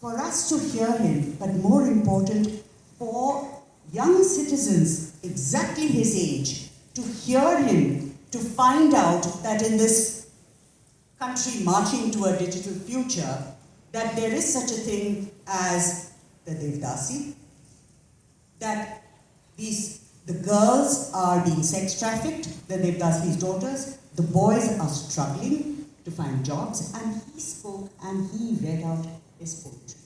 for us to hear him, but more important, for young citizens exactly his age to hear him, to find out that in this country marching to a digital future, that there is such a thing as the Devdasi, that the girls are being sex trafficked, the Devdasi's daughters, the boys are struggling to find jobs, and he spoke and he read out his poetry.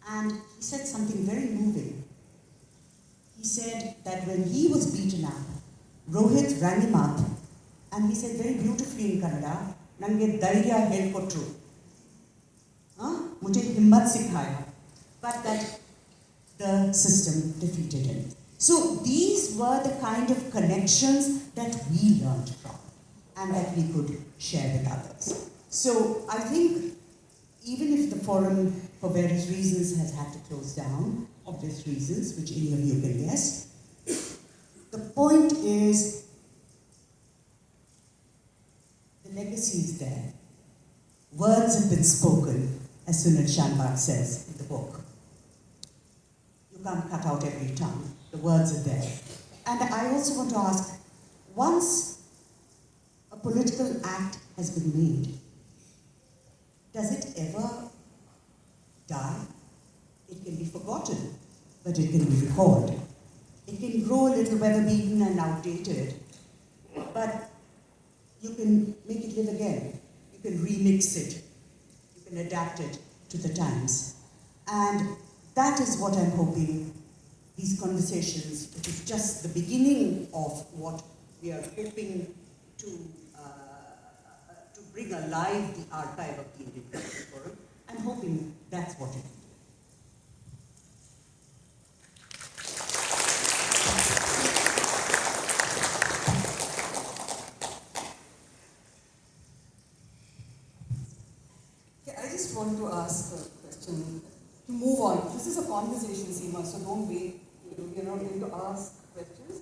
And he said something very moving. He said that when he was beaten up, Rohit rang him up, and he said very beautifully in Kannada, "Nange dhairya helkotru, mujhe himmat sikhaya," but that the system defeated him. So these were the kind of connections that we learned from and that we could share with others. So I think even if the forum, for various reasons, has had to close down, obvious reasons, which any of you can guess, the point is the legacy is there. Words have been spoken, as Sunil Shanbhag says in the book. You can't cut out every tongue. The words are there. And I also want to ask, once a political act has been made, does it ever die? It can be forgotten, but it can be recalled. It can grow a little weather-beaten and outdated, but you can make it live again. You can remix it. You can adapt it to the times. And that is what I'm hoping these conversations, which is just the beginning of what we are hoping to bring alive the archive of the Indian Cultural Forum. I'm hoping that's what it is. I just want to ask a question to move on. This is a conversation, Seema, so don't wait. You're not going to ask questions.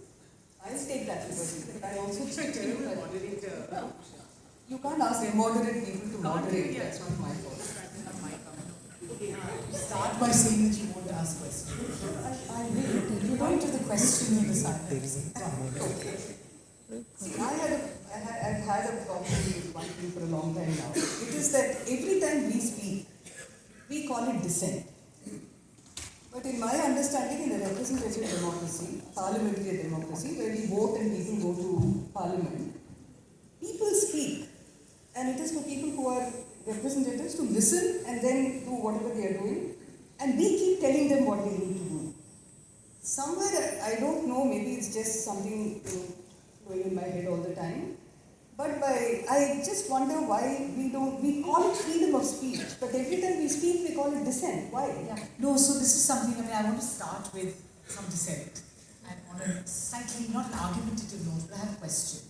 I'll take that liberty, but I also think that moderator. You can't ask immoderate people to moderate. That's not my fault. Start by saying that you won't ask questions. I will. You're going to the question in the silence. Okay. See, I've had a problem with one thing for a long time now. It is that every time we speak, we call it dissent. But in my understanding, in a representative democracy, parliamentary democracy, where we vote and people go to parliament, people speak. And it is for people who are representatives to listen and then do whatever they are doing. And we keep telling them what they need to do. Somewhere, I don't know, maybe it's just something going in my head all the time. But I just wonder why we call it freedom of speech, but every time we speak, we call it dissent. Why? Yeah. No, so this is something, I want to start with some dissent. And on a slightly, not an argumentative note, but I have a question.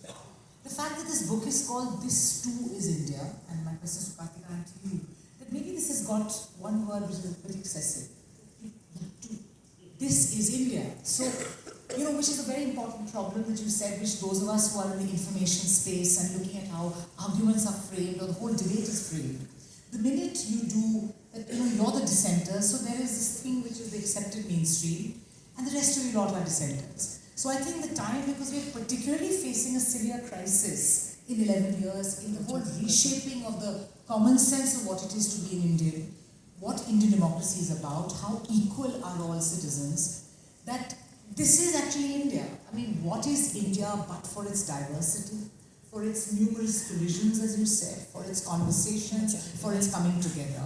The fact that this book is called This Too Is India, and my question is Karthika and to you, that maybe this has got one word which is a bit excessive. This is India. So, which is a very important problem that you said, which those of us who are in the information space and looking at how arguments are framed or the whole debate is framed, the minute you do that you're the dissenters, so there is this thing which is the accepted mainstream, and the rest of you lot are dissenters. So I think the time, because we're particularly facing a severe crisis in 11 years, in the whole reshaping of the common sense of what it is to be an Indian, what Indian democracy is about, how equal are all citizens, that this is actually India. I mean, what is India but for its diversity, for its numerous collisions, as you said, for its conversations, for its coming together?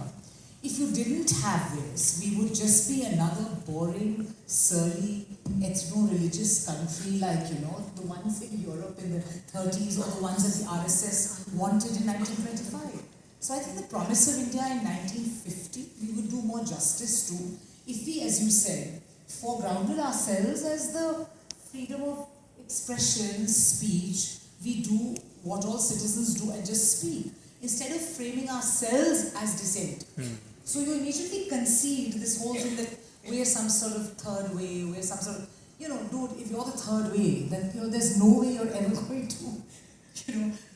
If you didn't have this, we would just be another boring, surly, ethno-religious country like, the ones in Europe in the 30s or the ones that the RSS wanted in 1925. So I think the promise of India in 1950, we would do more justice to if we, as you said, foregrounded ourselves as the freedom of expression, speech. We do what all citizens do and just speak, instead of framing ourselves as dissent. So you immediately concede this whole thing that we're some sort of third way, we're some sort of, dude, if you're the third way, then there's no way you're ever going to,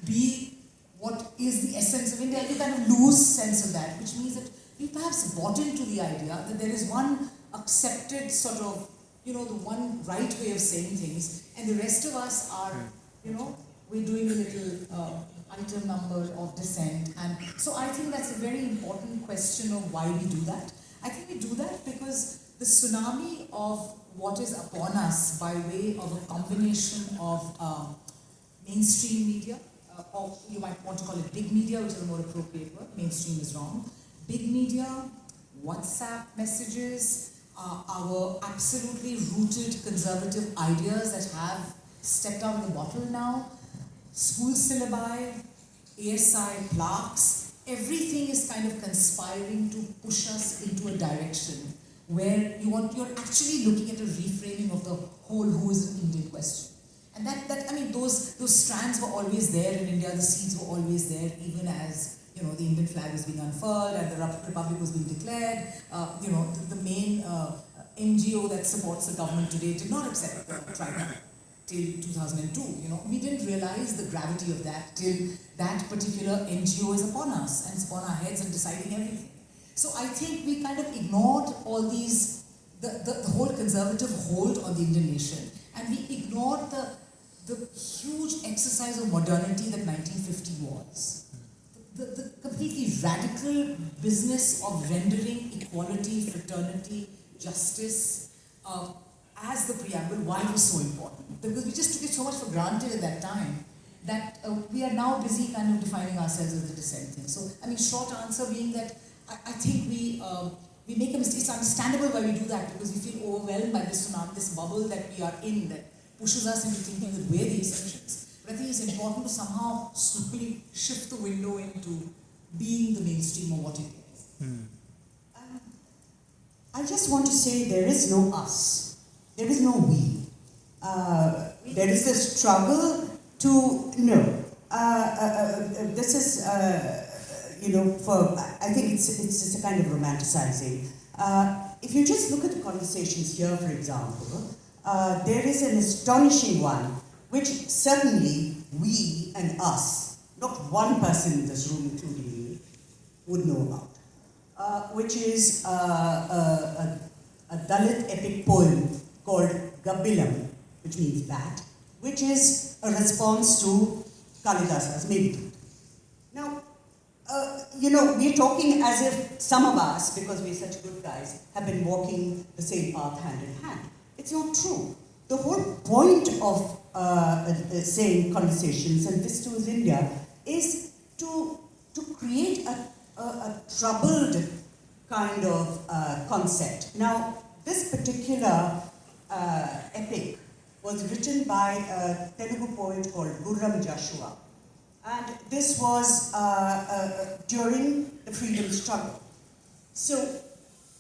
be what is the essence of India. You kind of lose sense of that, which means that we perhaps bought into the idea that there is one accepted sort of, the one right way of saying things, and the rest of us are, we're doing a little item number of dissent. And so I think that's a very important question of why we do that. I think we do that because the tsunami of what is upon us by way of a combination of mainstream media, or you might want to call it big media, which is a more appropriate word, mainstream is wrong. Big media, WhatsApp messages, our absolutely rooted conservative ideas that have stepped out of the bottle now, school syllabi, ASI plaques, everything is kind of conspiring to push us into a direction where you're actually looking at a reframing of the whole who is an Indian question. And those strands were always there in India, the seeds were always there, even as, the Indian flag was being unfurled and the Republic was being declared. The main NGO that supports the government today did not accept the tribunal till 2002. We didn't realize the gravity of that till that particular NGO is upon us and it's upon our heads and deciding everything. So I think we kind of ignored all these, the whole conservative hold on the Indian nation, and we ignored the huge exercise of modernity that 1950 was. The completely radical business of rendering equality, fraternity, justice, as the preamble, why it was so important. Because we just took it so much for granted at that time that we are now busy kind of defining ourselves as the dissent thing. So, short answer being that I think we make a mistake. It's understandable why we do that, because we feel overwhelmed by this tsunami, this bubble that we are in that pushes us into thinking that we're the exceptions. But I think it's important to somehow slowly shift the window into being the mainstream of what it is. I just want to say there is no us. There is no we. There is a struggle to, this is, I think it's a kind of romanticizing. If you just look at the conversations here, for example, there is an astonishing one, which certainly we and us, not one person in this room, including me, would know about, which is a Dalit epic poem called Gabilam, which means bat, which is a response to Kalidasa's Meghdut. Now, we're talking as if some of us, because we're such good guys, have been walking the same path hand in hand. It's not true. The whole point of saying conversations, and this too is India, is to create a troubled kind of concept. Now, this particular epic was written by a Telugu poet called Gurram Joshua. And this was during the freedom struggle. So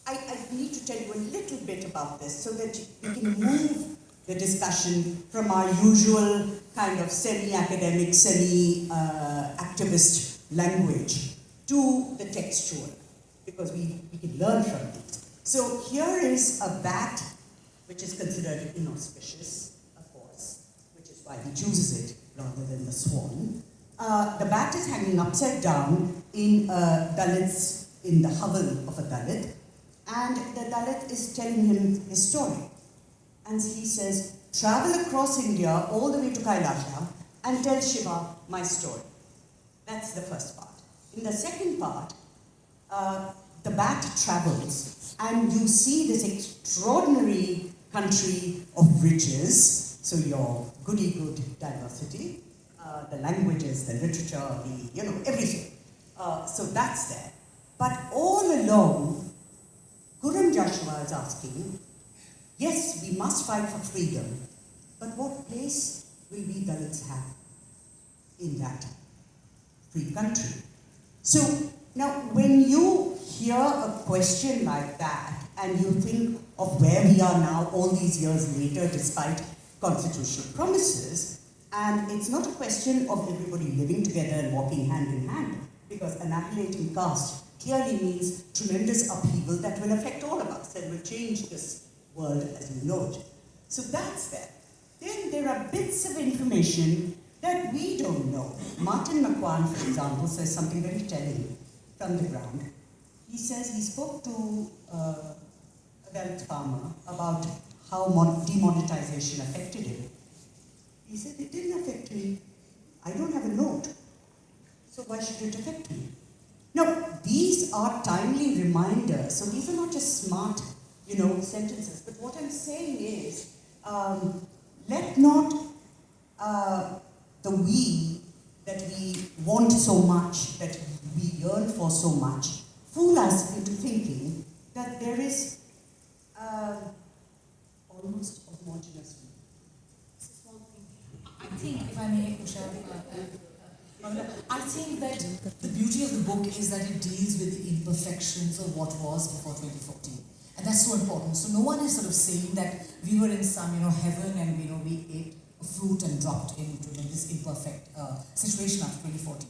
I need to tell you a little bit about this so that we can move the discussion from our usual kind of semi-academic, semi-activist language to the textual, because we can learn from it. So here is a bat, which is considered inauspicious, of course, which is why he chooses it rather than the swan. The bat is hanging upside down in Dalit's in the hovel of a Dalit, and the Dalit is telling him his story. And he says, travel across India all the way to Kailasha and tell Shiva my story. That's the first part. In the second part, the bat travels and you see this extraordinary country of riches, so your goody-good diversity, the languages, the literature, everything. So that's there. But all along, Gurram Joshua is asking, yes, we must fight for freedom, but what place will we Dalits have in that free country? So now when you hear a question like that and you think of where we are now all these years later despite constitutional promises, and it's not a question of everybody living together and walking hand in hand, because annihilating caste clearly means tremendous upheaval that will affect all of us and will change this world as we know it. So that's there. Then there are bits of information that we don't know. Martin McQuan, for example, says something very telling from the ground. He says he spoke to a Dalit farmer about how demonetization affected him. He said, it didn't affect me. I don't have a note. So why should it affect me? Now, these are timely reminders. So these are not just smart, sentences. But what I'm saying is, let not the we that we want so much, that we yearn for so much, fool us into thinking that there is almost homogeneous. I think, if I may, Usha, I think that the beauty of the book is that it deals with the imperfections of what was before 2014. And that's so important. So no one is sort of saying that we were in some, heaven and, we ate a fruit and dropped into this imperfect situation after 2014.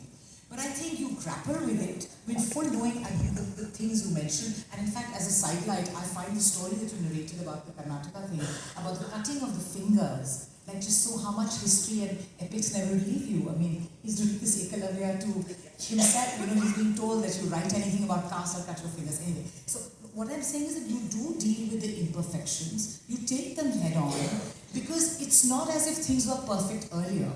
But I think you grapple with it with full knowing, I think, the things you mentioned. And in fact, as a sidelight, I find the story that you narrated about the Karnataka thing, about the cutting of the fingers, like just so how much history and epics never leave you. I mean, he's doing this Ekalavya to himself, he's being told that you write anything about caste or cut your fingers. Anyway, so what I'm saying is that you do deal with the imperfections, you take them head on, because it's not as if things were perfect earlier,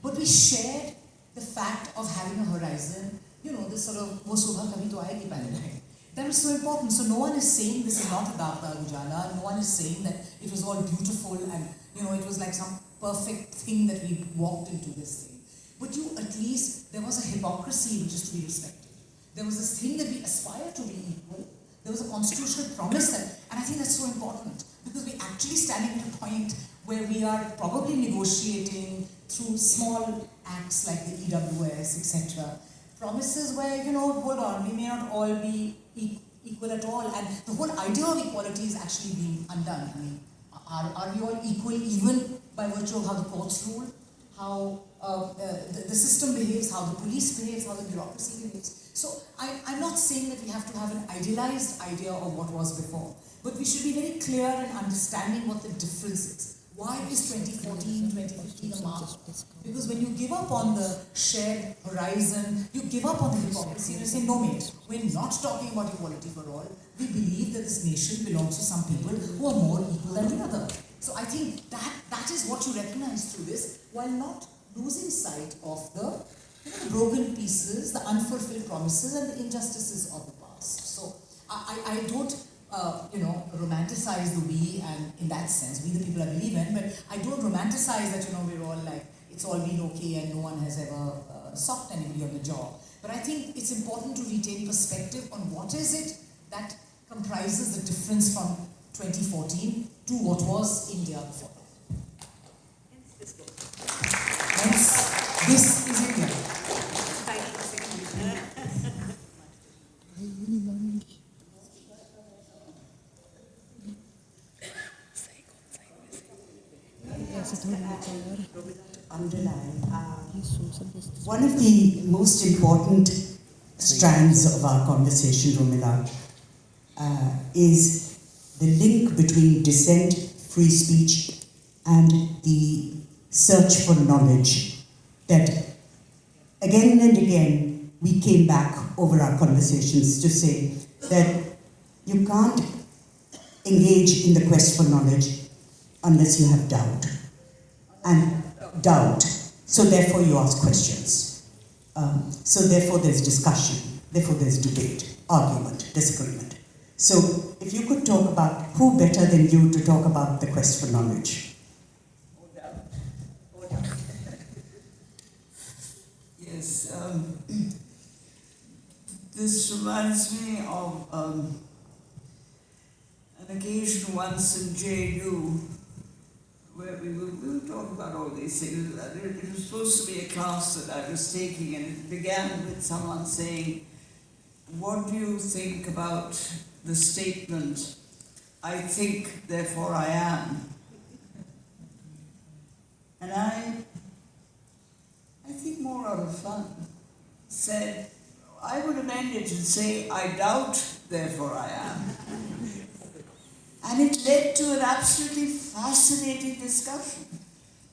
but we shared the fact of having a horizon, this sort of, wo subha kabhi to aayegi paradigm. That was so important. So no one is saying this is not a Darta Ujala, no one is saying that it was all beautiful and, it was like some perfect thing that we walked into this thing. But at least, there was a hypocrisy which is to be respected. There was this thing that we aspire to be equal. There was a constitutional promise that, and I think that's so important, because we're actually standing at a point where we are probably negotiating through small acts like the EWS, etc. Promises where, hold on, we may not all be equal at all, and the whole idea of equality is actually being undone. I mean, are we all equal even by virtue of how the courts rule, how the system behaves, how the police behaves, how the bureaucracy behaves? So I'm not saying that we have to have an idealized idea of what was before, but we should be very clear in understanding what the difference is. Why is 2014, 2015 a mark? Because when you give up on the shared horizon, you give up on the hypocrisy, and you say, no mate, we're not talking about equality for all. We believe that this nation belongs to some people who are more equal than the other. So I think that is what you recognize through this, while not losing sight of the broken pieces, the unfulfilled promises, and the injustices of the past. So I don't romanticize the we, and in that sense, we the people I believe in, but I don't romanticize that, we're all like, it's all been okay and no one has ever socked anybody on the jaw. But I think it's important to retain perspective on what is it that comprises the difference from 2014 to what was India before. Hence, this is India. Underline, one of the most important strands of our conversation, Romila, is the link between dissent, free speech, and the search for knowledge that again and again we came back over our conversations to say that you can't engage in the quest for knowledge unless you have doubt. And doubt. So therefore you ask questions. So therefore there's discussion. Therefore there's debate, argument, disagreement. So if you could talk about who better than you to talk about the quest for knowledge? Yes, this reminds me of an occasion once in JNU where we were talking about all these things. It was supposed to be a class that I was taking, and it began with someone saying, "What do you think about the statement, 'I think, therefore I am'?" And I think more out of fun, said, I would amend it and say, "I doubt, therefore I am." And it led to an absolutely fascinating discussion,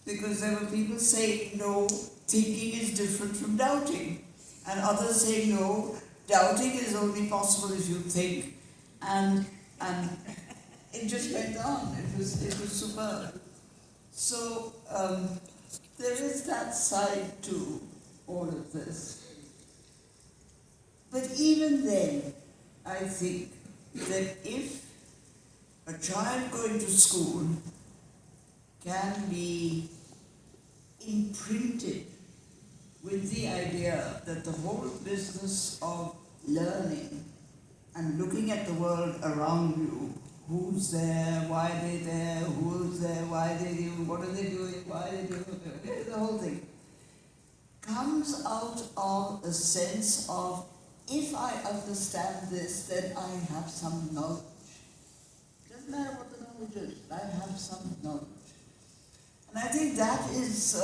because there were people saying, no, thinking is different from doubting. And others saying, no, doubting is only possible if you think. And it just went on. It was superb. So there is that side to all of this. But even then, I think that if a child going to school can be imprinted with the idea that the whole business of learning and looking at the world around you, who's there, why are they there, who's there, why are they doing, what are they doing, why are they doing it, the whole thing, comes out of a sense of, if I understand this, then I have some knowledge. It doesn't matter what the knowledge is, I have some knowledge. And I think that is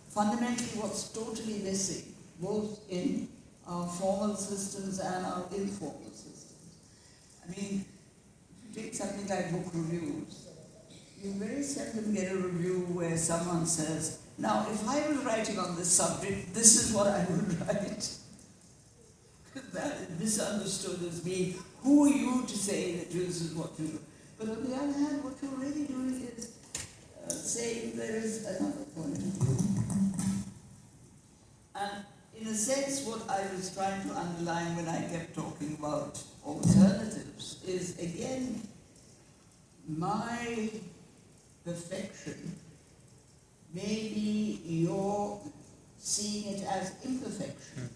fundamentally what's totally missing, both in our formal systems and our informal systems. I mean, if you take something like book reviews, you very seldom get a review where someone says, now if I was writing on this subject, this is what I would write. That is misunderstood as being, who are you to say that this is what you do? But on the other hand, what you're really doing is saying there is another point of view. And in a sense, what I was trying to underline when I kept talking about alternatives is, again, my perfection may be your seeing it as imperfection.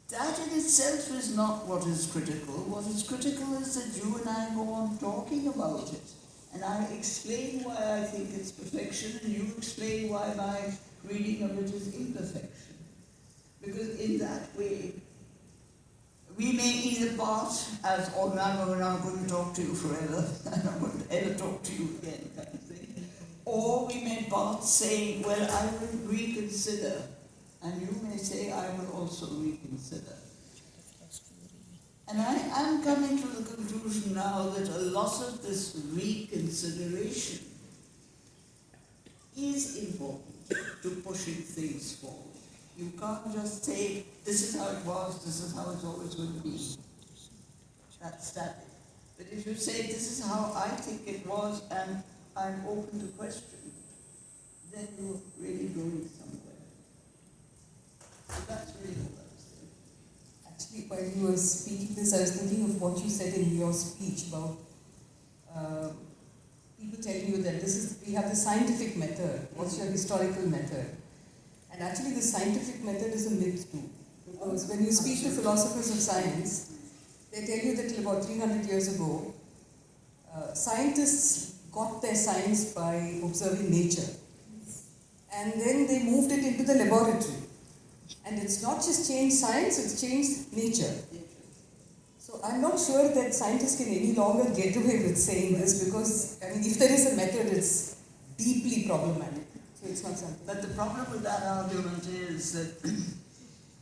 That in itself is not what is critical. What is critical is that you and I go on talking about it. And I explain why I think it's perfection, and you explain why my reading of it is imperfection. Because in that way, we may either part as, oh, now we're not going to talk to you forever, I'm not going to ever talk to you again, kind of thing. Or we may part saying, well, I will reconsider. And you may say, I will also reconsider. And I am coming to the conclusion now that a lot of this reconsideration is important to pushing things forward. You can't just say, this is how it was, this is how it's always going to be. That's static. But if you say, this is how I think it was, and I'm open to question, then you're really going somewhere. So that's really what I was saying. Actually, while you were speaking this, I was thinking of what you said in your speech about people telling you that we have the scientific method. What's your historical method? And actually, the scientific method is a myth too. Because when you speak to philosophers of science, they tell you that till about 300 years ago, scientists got their science by observing nature. And then they moved it into the laboratory. And it's not just changed science, it's changed nature. So I'm not sure that scientists can any longer get away with saying this, because, I mean, if there is a method, it's deeply problematic. So it's not something. But the problem with that argument is that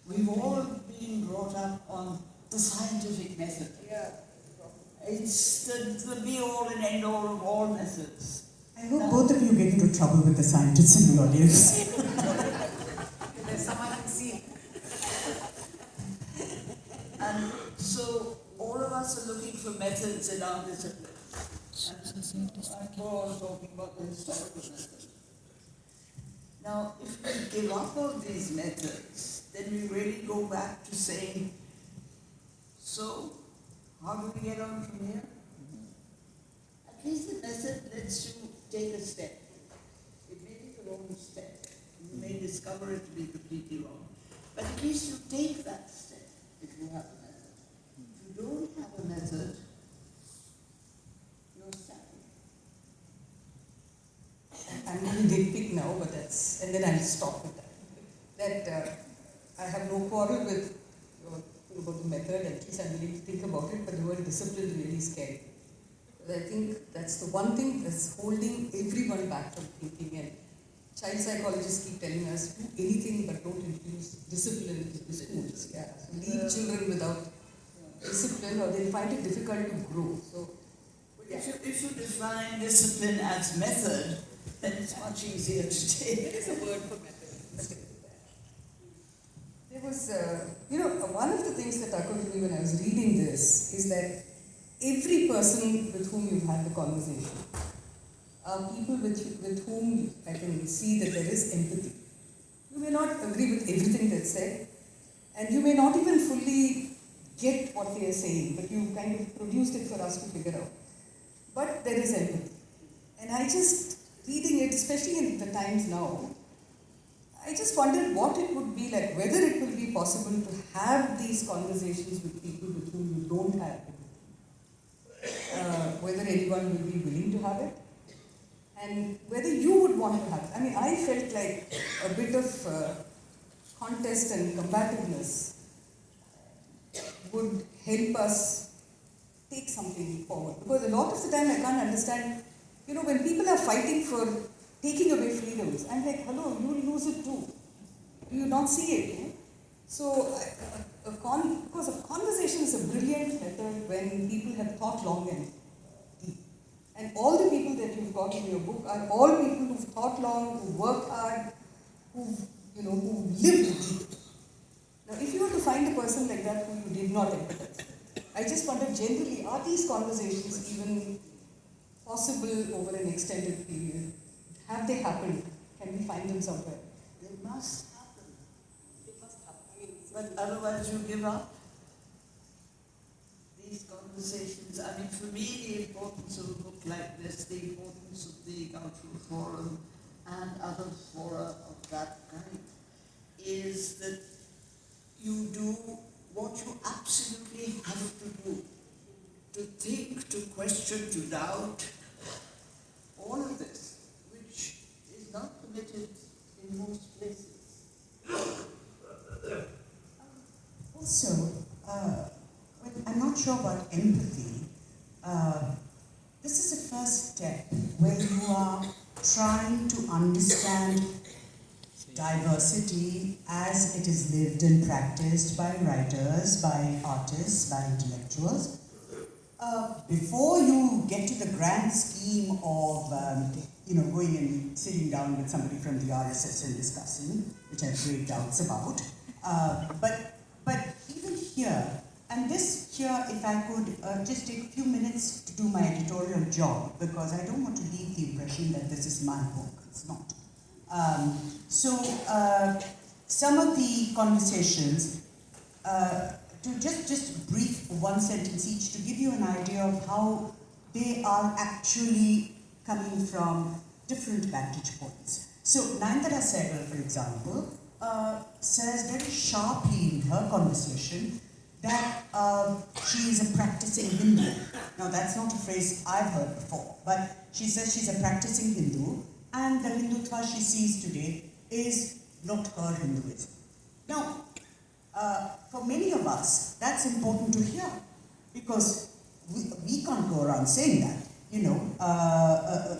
we've all been brought up on the scientific method. Yeah. It's the be-all and end-all of all methods. I hope both of you get into trouble with the scientists in the audience. There's someone I can see. And so all of us are looking for methods in our discipline. And I'm more talking about the historical method. Now, if we give up on these methods, then we really go back to saying, so how do we get on from here? At least the method lets you take a step. It may be the wrong step. You may discover it to be completely wrong. But at least you take that step if you have a method. If you don't have a method, you're stuck. I'm going to nitpick now, but that's, and then I'll stop with that. I have no quarrel with your thing about the method, at least I'm willing to think about it, but the word discipline really scared me. I think that's the one thing that's holding everyone back from thinking, and child psychologists keep telling us, do anything but don't introduce discipline into the schools. Yeah. So leave children without discipline or they'll find it difficult to grow. So, yeah. If you define discipline as method, then it's much easier to take. There is a word for method. There was, one of the things that occurred to me when I was reading this is that every person with whom you've had the conversation are people with whom I can see that there is empathy. You may not agree with everything that's said, and you may not even fully get what they are saying, but you kind of produced it for us to figure out. But there is empathy. And I just, reading it, especially in the times now, I just wondered what it would be like, whether it will be possible to have these conversations with people with whom you don't have it. Whether anyone will be willing to have it, and whether you would want to have it. I mean, I felt like a bit of contest and combativeness would help us take something forward. Because a lot of the time I can't understand, when people are fighting for taking away freedoms, I'm like, hello, you will lose it too. Do you not see it? Eh? So, because a conversation is a brilliant method when people have thought long and deep. And all the people that you've got in your book are all people who've thought long, who worked hard, who lived deep. Now, if you were to find a person like that who you did not empathize with, I just wonder generally, are these conversations even possible over an extended period? Have they happened? Can we find them somewhere? They must happen. It must happen. But otherwise you give up. These conversations, for me the importance of a book like this, the importance of the Cultural Forum and other fora of that kind, is that you do what you absolutely have to do. To think, to question, to doubt, all of this, which is not permitted in most places. Also, I'm not sure about empathy. This is a first step where you are trying to understand diversity as it is lived and practiced by writers, by artists, by intellectuals. Before you get to the grand scheme of going and sitting down with somebody from the RSS and discussing, which I have great doubts about. But even here, and this here, if I could just take a few minutes to do my editorial job, because I don't want to leave the impression that this is my book. It's not. Some of the conversations, to just brief one sentence each to give you an idea of how they are actually coming from different vantage points. So Nayanthara Sehgal, for example, says very sharply in her conversation that she is a practicing Hindu. Now that's not a phrase I've heard before, but she says she's a practicing Hindu, and the Hindutva she sees today is not her Hinduism. Now, for many of us, that's important to hear, because we can't go around saying that,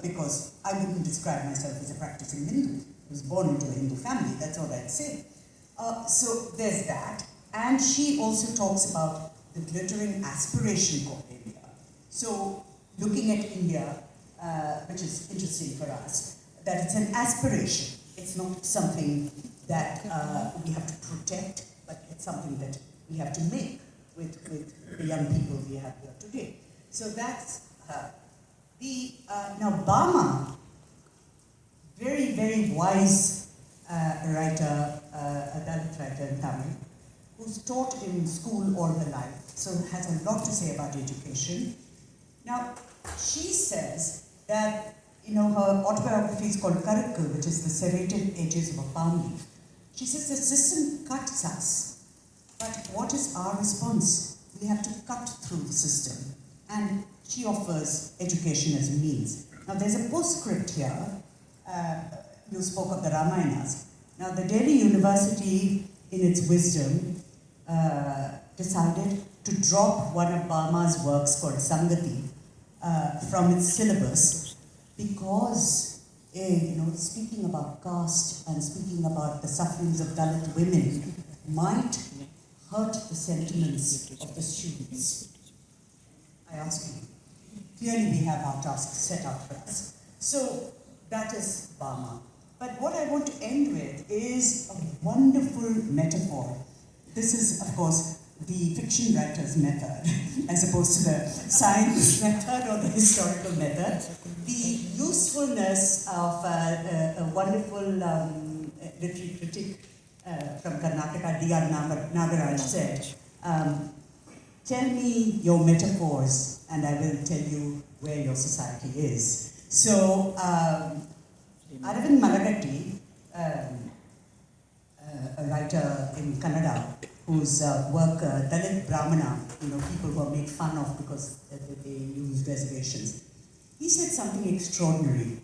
because I wouldn't describe myself as a practicing Hindu. I was born into a Hindu family, that's all I'd say. So there's that. And she also talks about the glittering aspiration called India. So looking at India, which is interesting for us, that it's an aspiration. It's not something that we have to protect, but it's something that we have to make. with the young people we have here today. So that's her. Now Bama, very, very wise writer, a Dalit writer in Tamil, who's taught in school all her life, so has a lot to say about education. Now, she says that, her autobiography is called Karikku, which is the serrated edges of a palm leaf. She says the system cuts us, but what is our response? We have to cut through the system, and she offers education as a means. Now, there's a postscript here. You spoke of the Ramayanas. Now, the Delhi University, in its wisdom, decided to drop one of Bama's works called Sangati from its syllabus because, speaking about caste and speaking about the sufferings of Dalit women might hurt the sentiments of the students. I ask you. Clearly, we have our tasks set out for us. So, that is Bama. But what I want to end with is a wonderful metaphor. This is, of course, the fiction writer's method, as opposed to the science method or the historical method. The usefulness of a wonderful literary critic from Karnataka, D.R. Nagaraj, said, tell me your metaphors and I will tell you where your society is. So, Aravind Malagatti, a writer in Kannada, whose work, Dalit Brahmana, people who are made fun of because they use reservations, he said something extraordinary.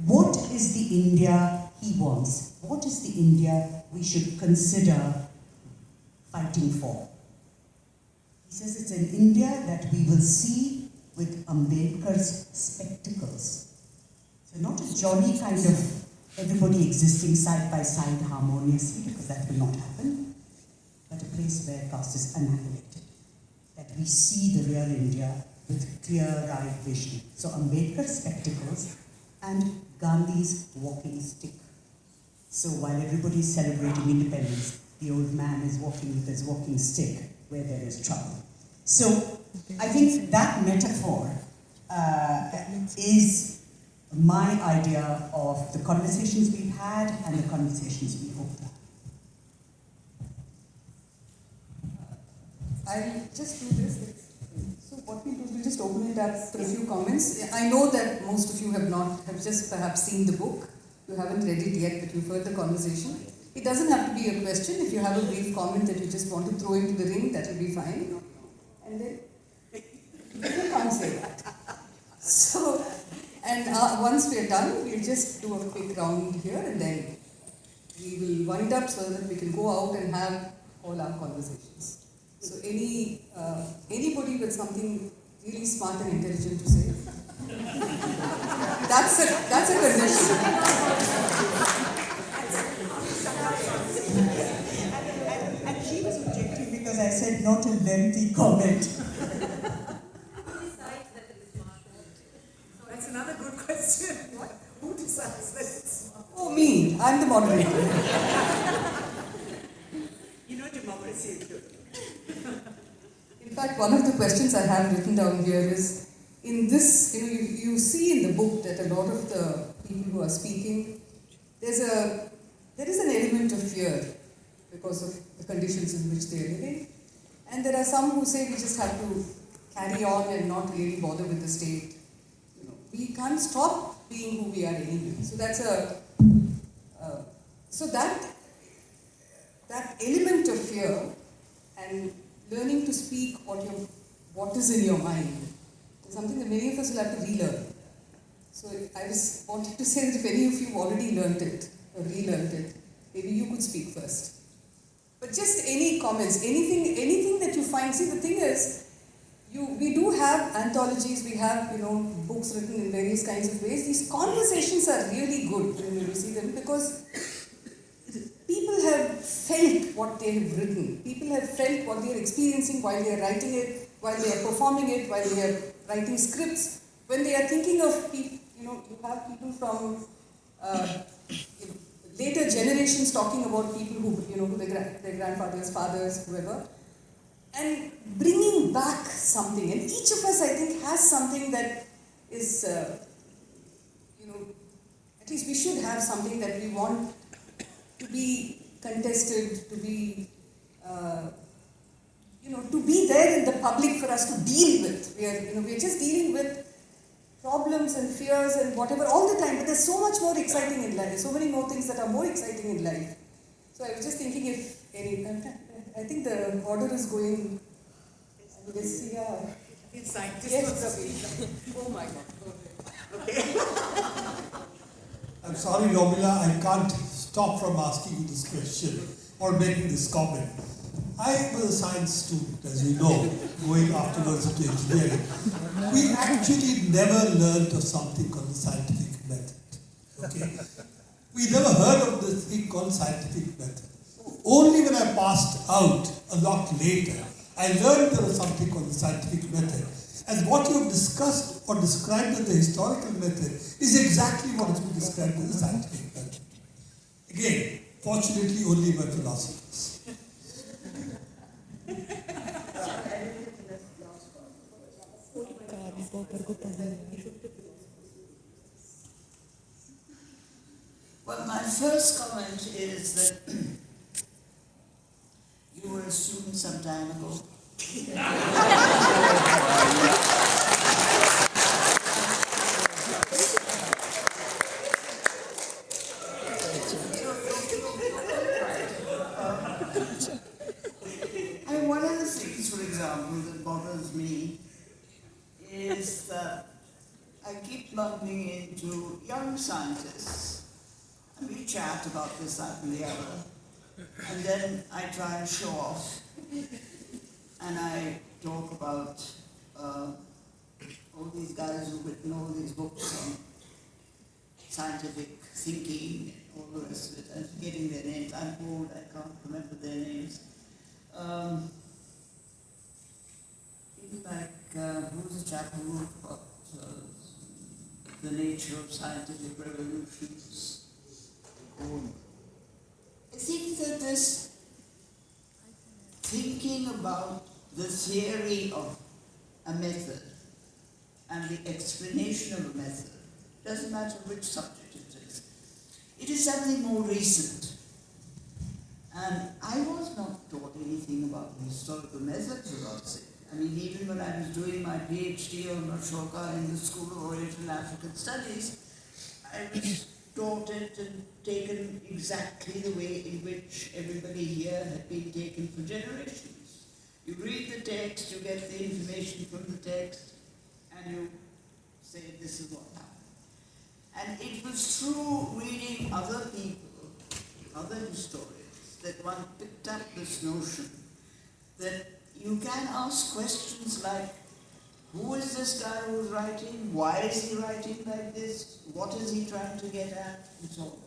What is the India he wants? What is the India we should consider fighting for? He says it's an India that we will see with Ambedkar's spectacles. So not a jolly kind of everybody existing side by side harmoniously, because that will not happen, but a place where caste is annihilated. That we see the real India with clear-eyed vision. So Ambedkar's spectacles and Gandhi's walking stick. So while everybody is celebrating independence, the old man is walking with his walking stick where there is trouble. So I think that metaphor is my idea of the conversations we've had and the conversations we hope to have. I'll just do this. So what we do is we just open it up for a few comments. I know that most of you have just perhaps seen the book. You haven't read it yet, but you've heard the conversation. It doesn't have to be a question. If you have a brief comment that you just want to throw into the ring, that will be fine. And then you can't say that. So, and once we are done, we'll just do a quick round here, and then we will wind up so that we can go out and have all our conversations. So anybody with something really smart and intelligent to say? That's a condition. And she was objecting because I said not a lengthy comment. That's another good question. What? Who decides that it's smart? Oh, me. I'm the moderator. Democracy is good. In fact, one of the questions I have written down here is, in this, you see in the book that a lot of the people who are speaking, there is an element of fear because of the conditions in which they are living. And there are some who say we just have to carry on and not really bother with the state. We can't stop being who we are anyway. So that's that element of fear and learning to speak what is in your mind is something that many of us will have to relearn. So I was wanting to say that if any of you already learned it or relearned it, maybe you could speak first. But just any comments, anything that you find. See, the thing is, we do have anthologies, we have books written in various kinds of ways. These conversations are really good when you see them because people have felt what they have written. People have felt what they are experiencing while they are writing it, while they are performing it, while they are writing scripts. When they are thinking of people, you have people from later generations talking about people who, their grandfathers, fathers, whoever. and bringing back something. And each of us, I think, has something that is, at least we should have something that we want to be contested, to be, to be there in the public for us to deal with. We are just dealing with problems and fears and whatever all the time, but there's so much more exciting in life. There's so many more things that are more exciting in life. So I was just thinking I think the order is going. Yes, yeah. It's scientists. Yes, oh my God. Okay. I'm sorry, Romila, I can't stop from asking you this question or making this comment. I was a science student, as you know, going afterwards into engineering. We actually never learned of something called the scientific method. Okay? We never heard of this thing called scientific method. Only when I passed out a lot later, I learned there was something called the scientific method. And what you have discussed or described as the historical method is exactly what has been described as the scientific method. Again, fortunately only by philosophers. Well, my first comment is that you were a student some time ago. And one of the things, for example, that bothers me is that I keep bumping into young scientists, and we chat about this, that, and the other, and then I try and show off, and I talk about all these guys who've written all these books on scientific thinking, all the rest of it. I'm forgetting their names. I'm old, I can't remember their names. Things like, who's the chap who wrote about the nature of scientific revolutions? I think that this thinking about the theory of a method and the explanation of a method, doesn't matter which subject it is something more recent. And I was not taught anything about the historical methods of our sake. I mean, even when I was doing my PhD on Ashoka in the School of Oriental and African Studies, I was taught it and taken exactly the way in which everybody here had been taken for generations. You read the text, you get the information from the text, and you say, this is what happened. And it was through reading other people, other historians, that one picked up this notion that you can ask questions like, who is this guy who's writing? Why is he writing like this? What is he trying to get at? And so on.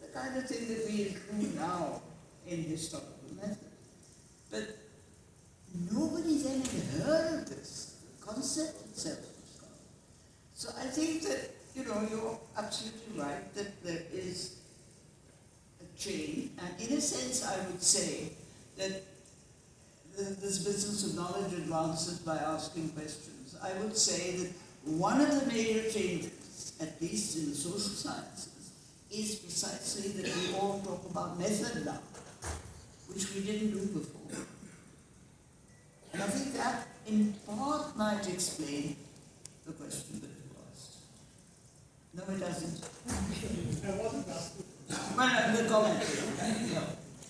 The kind of thing that we include now in historical method. But nobody then had heard of this. The concept itself was gone. So I think that, you're absolutely right that there is a chain, and in a sense I would say that this business of knowledge advances by asking questions. I would say that one of the major changes, at least in the social sciences, is precisely that we all talk about method now, which we didn't do before. And I think that in part might explain the question that you asked. No, it doesn't. I wasn't asking. Well, the comment.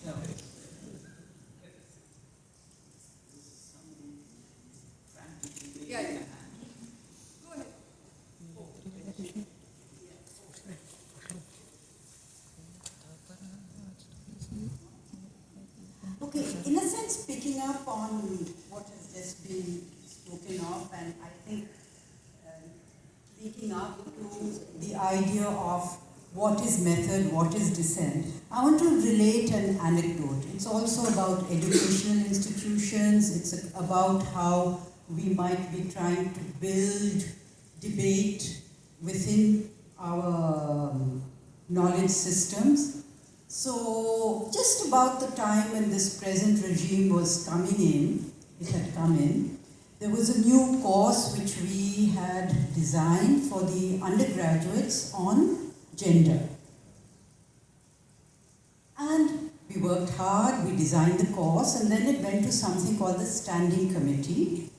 No. Yeah. Go ahead. Okay, in a sense, picking up on what has just been spoken of, and I think linking up to the idea of what is method, what is dissent, I want to relate an anecdote. It's also about educational institutions, it's about how we might be trying to build debate within our knowledge systems. So just about the time when this present regime was coming in which had come in, there was a new course which we had designed for the undergraduates on gender. And we worked hard, we designed the course, and then it went to something called the Standing Committee.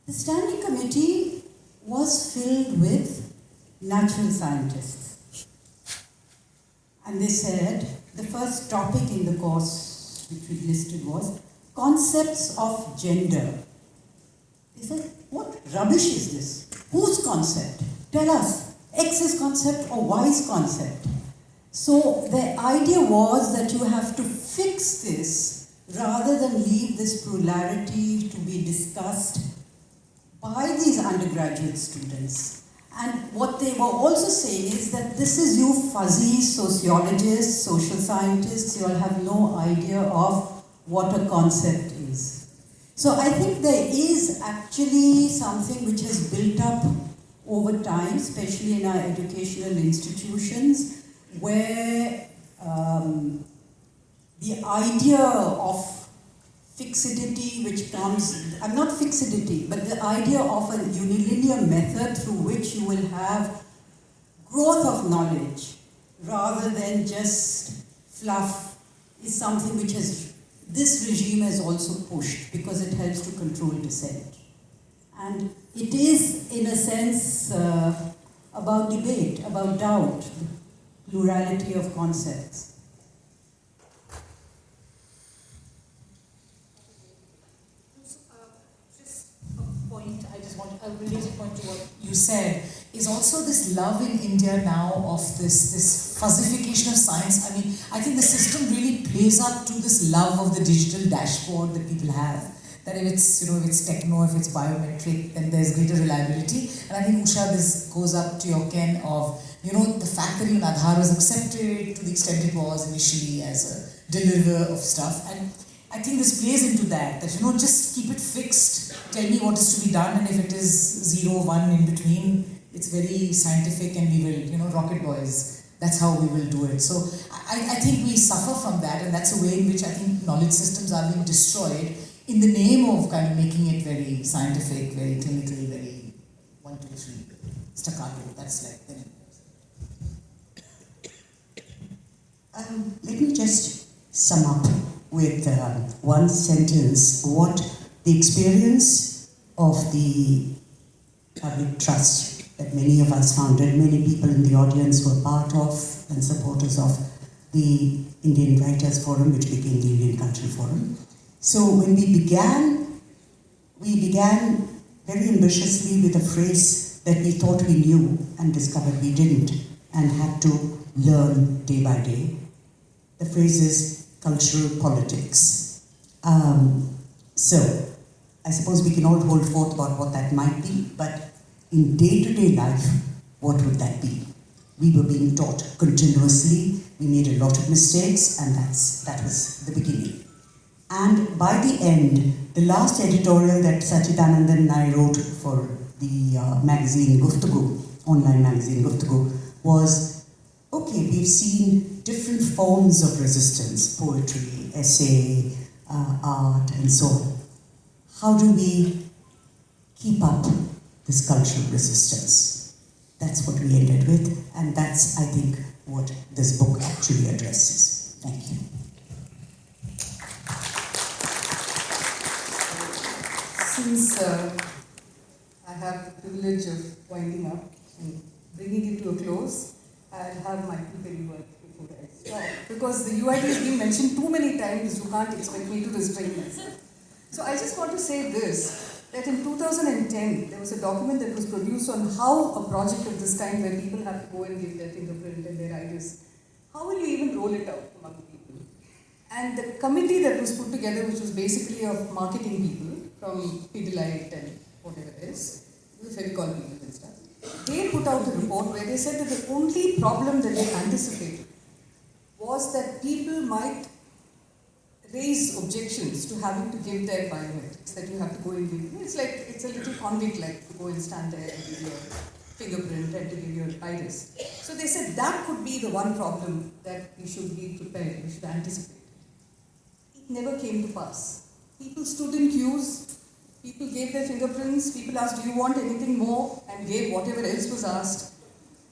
The Standing Committee was filled with natural scientists. And they said, the first topic in the course which we listed was concepts of gender. They said, what rubbish is this? Whose concept? Tell us, X's concept or Y's concept? So the idea was that you have to fix this rather than leave this plurality to be discussed by these undergraduate students. And what they were also saying is that this is you fuzzy sociologists, social scientists, you all have no idea of what a concept is. So I think there is actually something which has built up over time, especially in our educational institutions, where the idea of fixity which comes, not fixity, but the idea of a unilinear method through which you will have growth of knowledge rather than just fluff is something which this regime has also pushed because it helps to control dissent. And it is, in a sense, about debate, about doubt, plurality of concepts. A related point to what you said is also this love in India now of this fuzzification of science. I mean, I think the system really plays up to this love of the digital dashboard that people have. That if it's, if it's techno, if it's biometric, then there's greater reliability. And I think, Usha, this goes up to your ken of, the fact that even Aadhaar was accepted to the extent it was initially as a deliverer of stuff. And I think this plays into that just keep it fixed, tell me what is to be done, and if it is 0, 1 in between, it's very scientific and we will, rocket boys, that's how we will do it. So I think we suffer from that, and that's a way in which I think knowledge systems are being destroyed in the name of kind of making it very scientific, very clinical, very 1, 2, 3, staccato, that's like the name. Let me just sum up with one sentence what the experience of the public trust that many of us founded, many people in the audience were part of and supporters of the Indian Writers Forum, which became the Indian Cultural Forum. So when we began very ambitiously with a phrase that we thought we knew and discovered we didn't and had to learn day by day. The phrase is cultural politics. So, I suppose we can all hold forth about what that might be, but in day-to-day life, what would that be? We were being taught continuously, we made a lot of mistakes, and that was the beginning. And by the end, the last editorial that Sachidanandan and I wrote for the magazine Guftagu, online magazine Guftagu, was, okay, we've seen different forms of resistance, poetry, essay, art, and so on. How do we keep up this cultural resistance? That's what we ended with, and that's, I think, what this book actually addresses. Thank you. Since I have the privilege of winding up and bringing it to a close, I'll have my two-penny worth before I stop. Because the UID has been mentioned too many times, you can't expect me to restrain myself. So I just want to say this, that in 2010, there was a document that was produced on how a project of this kind, where people have to go and give their fingerprint and their iris, how will you even roll it out among people? And the committee that was put together, which was basically of marketing people from Pidilite and whatever it is, the Fevicol people and stuff, they put out a report where they said that the only problem that they anticipated was that people might raise objections to having to give their biometrics, that you have to go and give. It's a little convict-like to go and stand there and give your fingerprint and to give your iris. So they said that could be the one problem that we should be prepared, we should anticipate. It never came to pass. people stood in queues, people gave their fingerprints, people asked, do you want anything more? And gave whatever else was asked.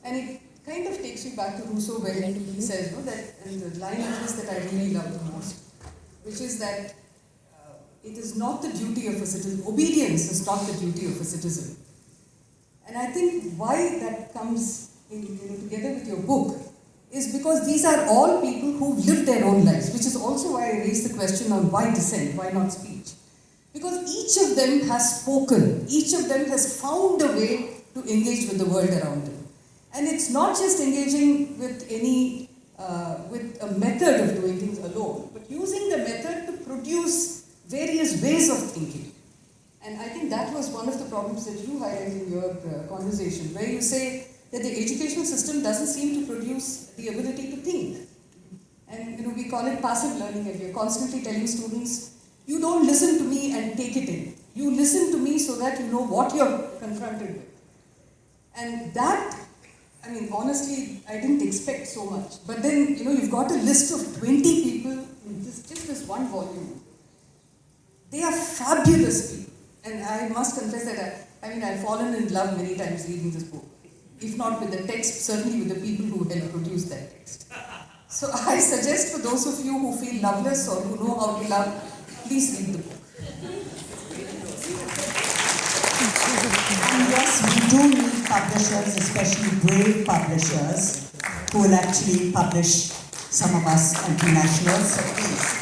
And it kind of takes you back to Rousseau where he says, that, and the line of this that I really love the most, which is that it is not the duty of a citizen, obedience is not the duty of a citizen. And I think why that comes together with your book is because these are all people who've lived their own lives, which is also why I raised the question on why dissent, why not speech. Because each of them has spoken, each of them has found a way to engage with the world around them. And it's not just engaging with with a method of doing things alone, but using the method to produce various ways of thinking. And I think that was one of the problems that you highlighted in your conversation, where you say that the educational system doesn't seem to produce the ability to think. And we call it passive learning, and we're constantly telling students, you don't listen to me and take it in. You listen to me so that you know what you're confronted with. And that, honestly, I didn't expect so much. But then, you've got a list of 20 people in just this one volume. They are fabulous people. And I must confess that I've fallen in love many times reading this book. If not with the text, certainly with the people who helped produce that text. So I suggest for those of you who feel loveless or who know how to love, please read the book. And yes, we do need publishers, especially brave publishers, who will actually publish some of us multinationals. So please.